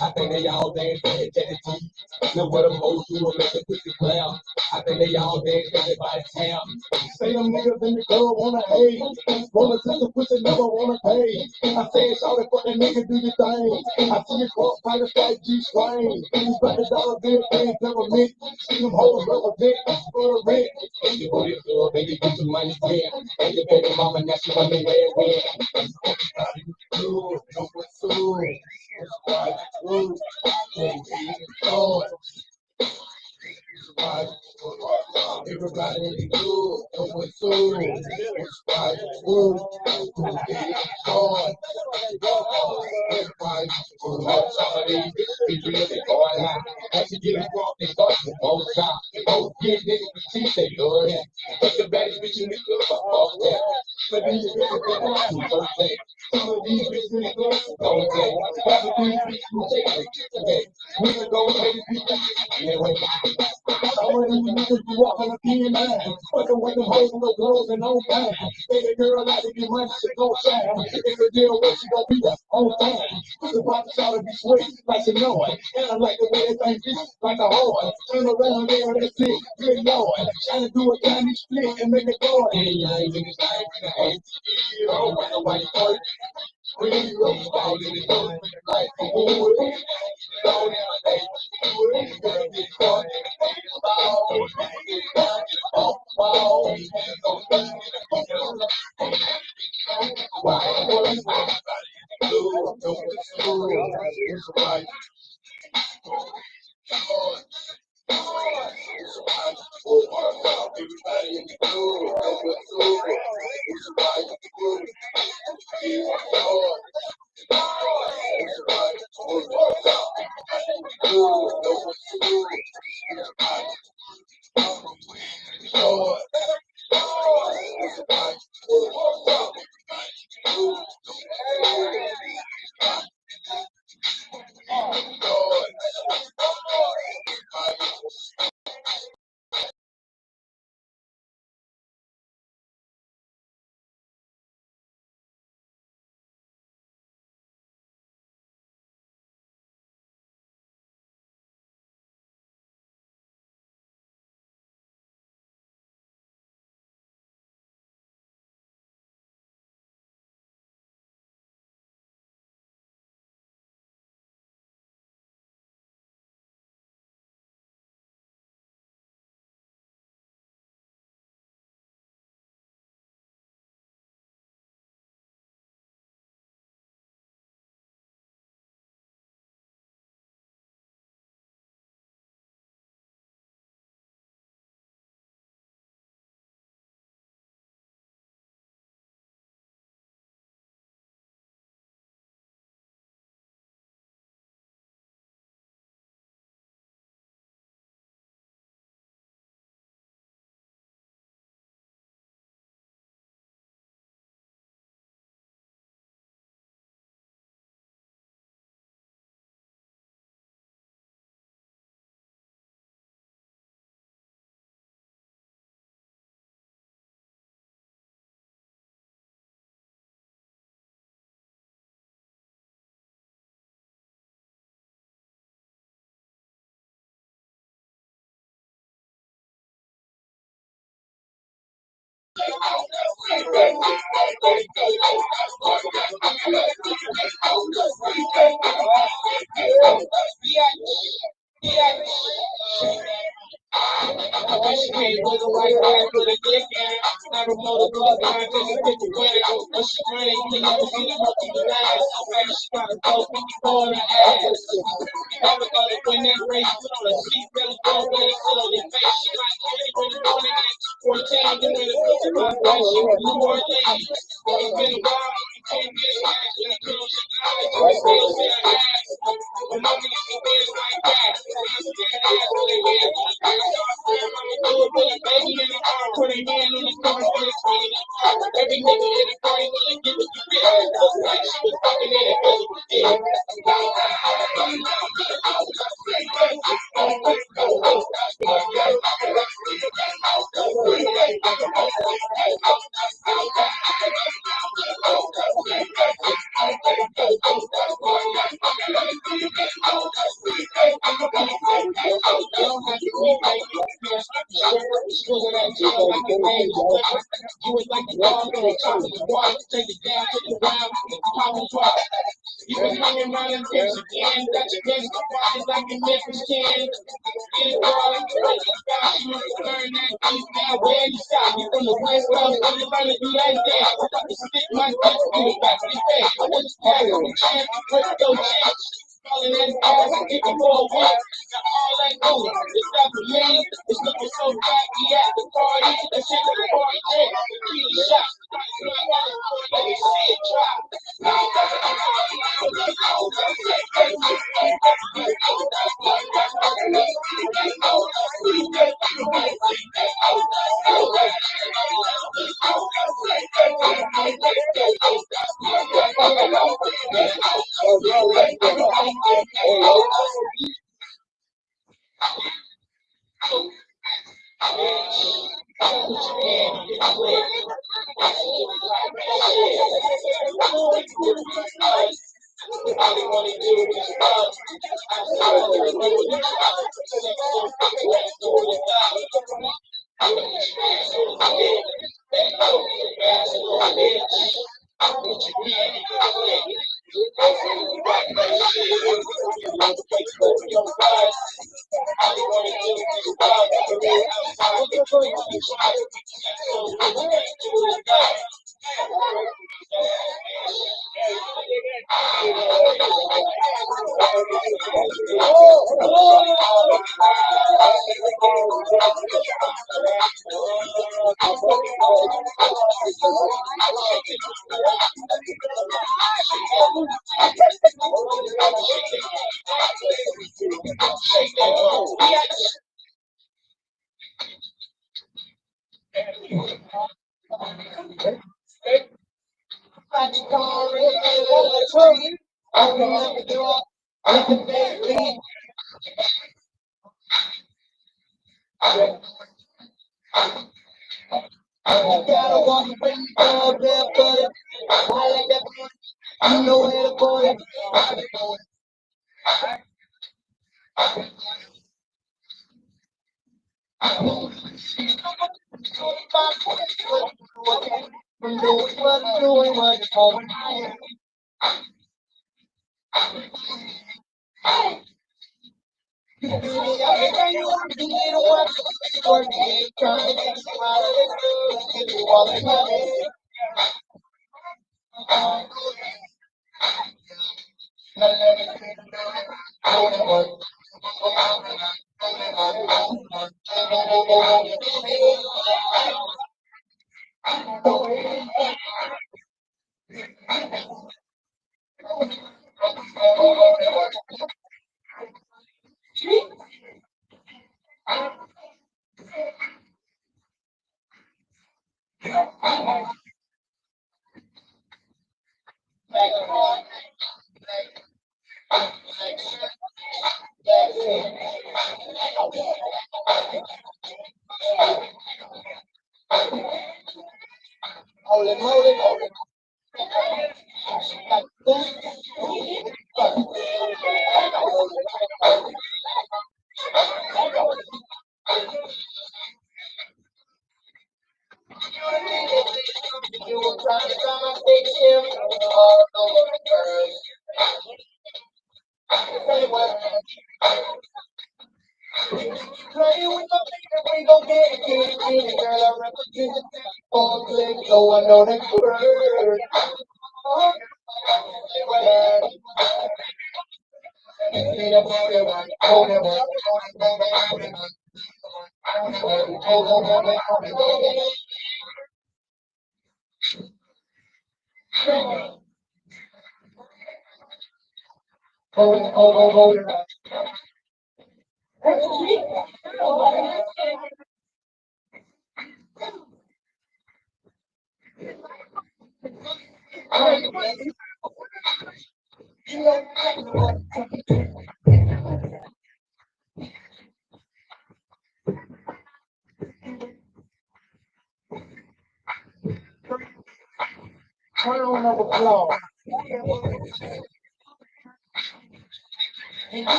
I think they all dance at the teeth. Know what them hoes do to make a pussy clown. I think they all dance at the by town. Say them niggas in the club wanna hate. Wanna take a pussy, never wanna pay. I said, shout it for that nigga, do your thing. I see you cross by the strike G-string. These by the dollar bill, things never meant. See them hoes represent for the rent. And you go to the club, baby, get your money clear. And your baby mama, now she want me where. Know what's up. That's why you twerk. Go ahead and start. Everybody in the club, know what's up. That's why you twerk. Go ahead and start. Everybody, some of these bitches be really going out. Once you get them wrong, they start to go top. Oh, yeah, niggas with teeth, they love that. But the baddest bitch in the club, I fuck that. But these bitches, they don't do birthday. Some of these bitches in the club, don't play. Half of these bitches, who take it. We can go and make people. Anyway, some of these niggas be walking up in line. Fucking with them hoes and no clothes and no time. Baby girl like to get money, she gon' shine. If the deal with she gon' be there on time. The pop shot be sweet like she know it. And I like the way they think this like a horn. Turn around there, that's it, good lord. Trying to do a tiny split and make it go. Hey, I ain't in this life, hey. Oh, when nobody work. Really, really, all in the hood, like the wood. Don't ever take wood. Gotta get caught in the ball. Oh, wow. Why? Blue, don't it's right.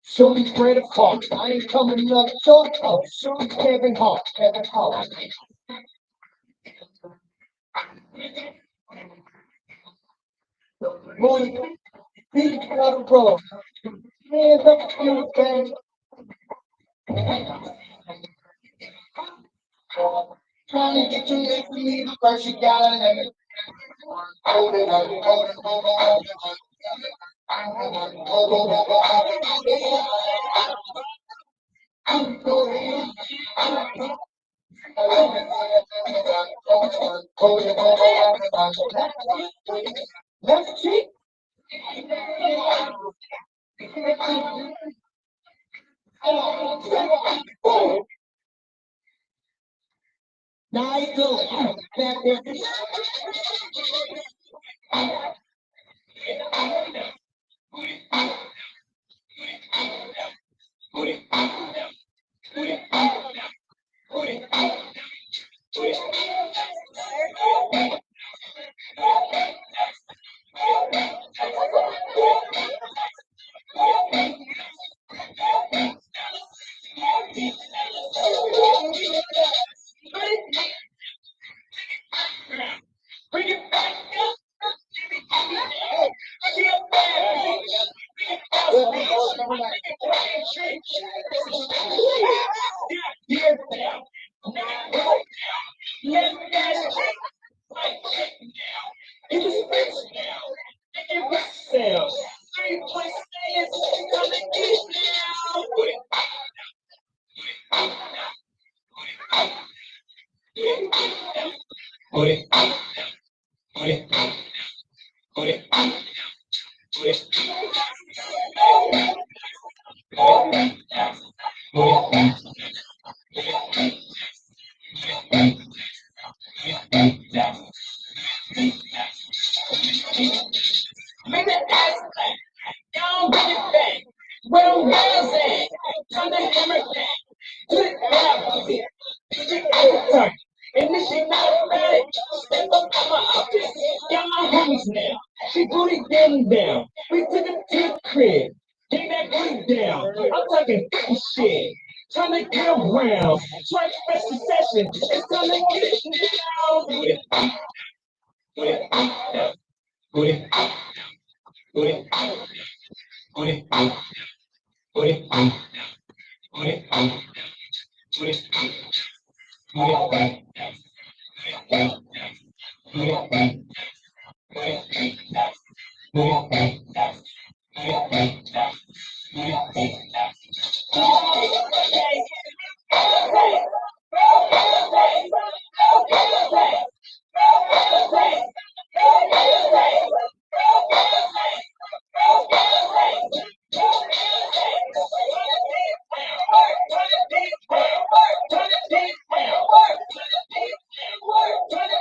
Show me Fred Fox. I ain't coming up short of. Show me Kevin Hawk. Kevin Hawk. Morning. Big brother, bro. Hands up, you gang. Trying to get you next to me, the first you gotta let me. Hold it up, hold it, hold it, hold it. Left cheek. Now you go. Back there. Don't bring it back. Where them girls at? Turn the camera back. Put it out. And this shit not bad. Step up on my office. Got my homies now. She booty getting down. We took it to the crib. Get that booty down. I'm talking big shit. Turn the camera around. Try special session. It's gonna get down. Booty. Booty. Booty. Booty. Booty. Booty. Turn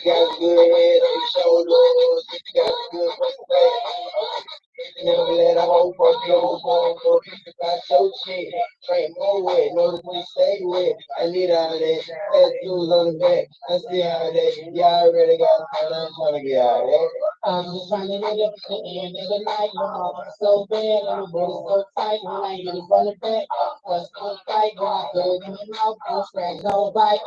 Got good head on your shoulders. Got good never let a hoe fuck your phone. Go about your shit. Train more with, know the police stay with. I need all that. Tattoos on the back. I see all that. Y'all already got a plan. I'm trying to get out of that. I'm just trying to get up to the end of the night. My mama so bad, and the booty so tight. When I get it from the back, what's the fight? When I go in my mouth, no scratch, no bite.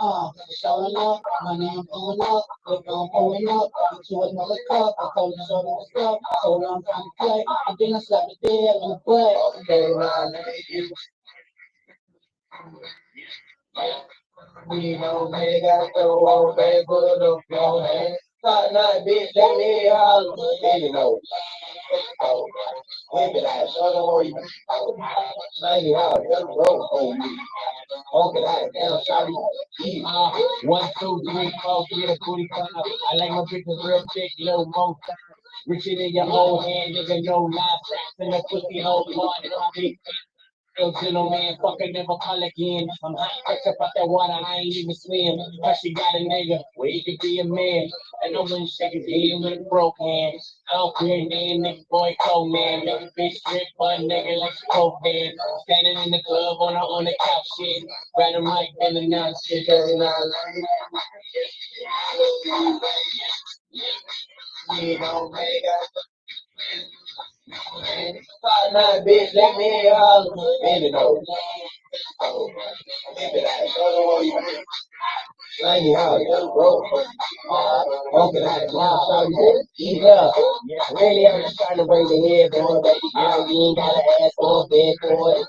Showing up, money I'm pulling up. If I'm pulling up, I'm to another cup. I told you show me what's up. So I'm trying to play. And then I slapped the dead in the butt. Okay, now, you know, man, got so old, man, put it up, yo, man. Top night, bitch, let me holler. Man, you know, women, I shut up on you. Slang it out, just roll on me. Okay, I down, shawty. 1, 2, 3, 4, get a booty cut up. I like my bitches real thick, little more. Richer than your old hand, nigga, no lie. Straps in the pussy hole, part of my big real gentleman, fucking never call again. I'm hot, fresh up out that water, I ain't even swim. But she got a nigga where he could be a man. And no one shake his head with a broke hand. I don't care, man, nigga, boy, cold man. Make a bitch strip for a nigga like a coke man. Standing in the club on the couch, shit. Grab a mic and announce shit. Cause you know, you know, man, got night, bitch, let me holler. Baby, no. Baby, I don't you. Slang it out, just roll. Okay, that's now. Eat up. Really, I'm just trying to bring the head on, baby girl. You ain't gotta ask for a bed for it.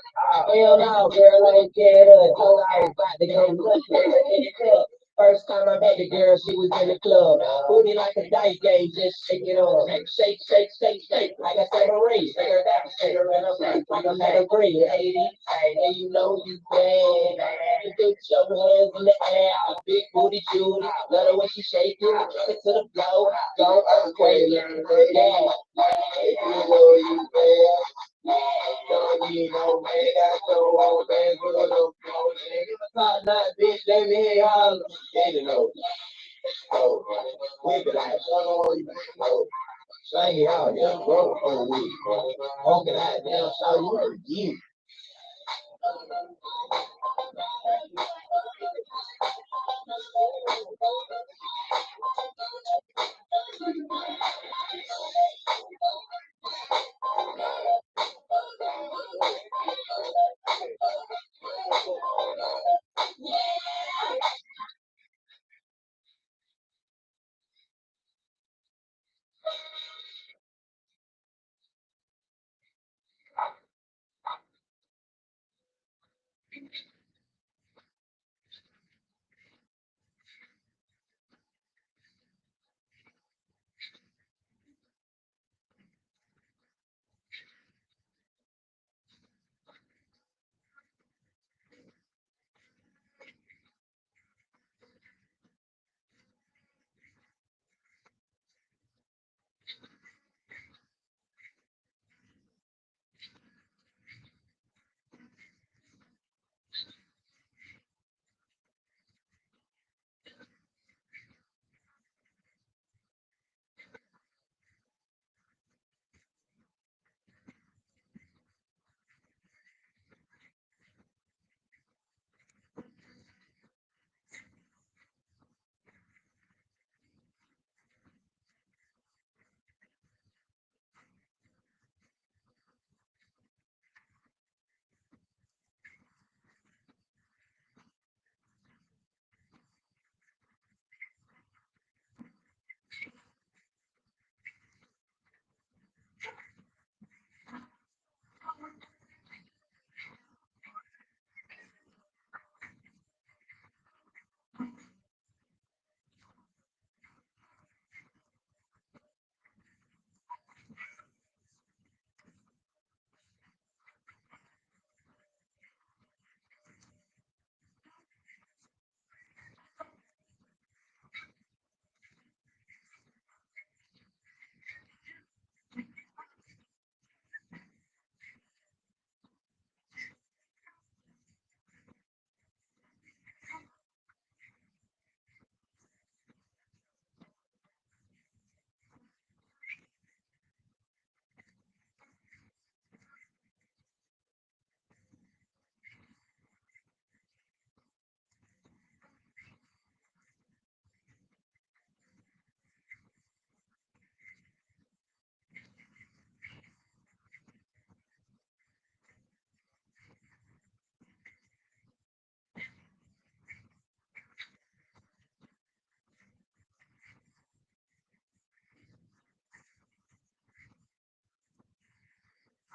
Hell no, girl, I ain't scared of it. Told I was about to go nuts in the club. First time I met the girl, she was in the club. Booty like a dice game, just shake it on. Shake, shake, shake, shake. Like I said, raise. Shake her down, shake her in her face. Like I'm at a green, lady. And you know you bad. You do your hands in the air. Big booty Judy. Love the way she shake it. Kick it to the floor. Don't earthquake. Yeah. You know you bad. Don't need no man. Got so old, man. Put on no clothes. Top night, bitch. Let me holler. You know. Oh, we be like, oh, you know. Slang it out, just roll for a week. Okay, that damn show you.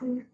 Yes.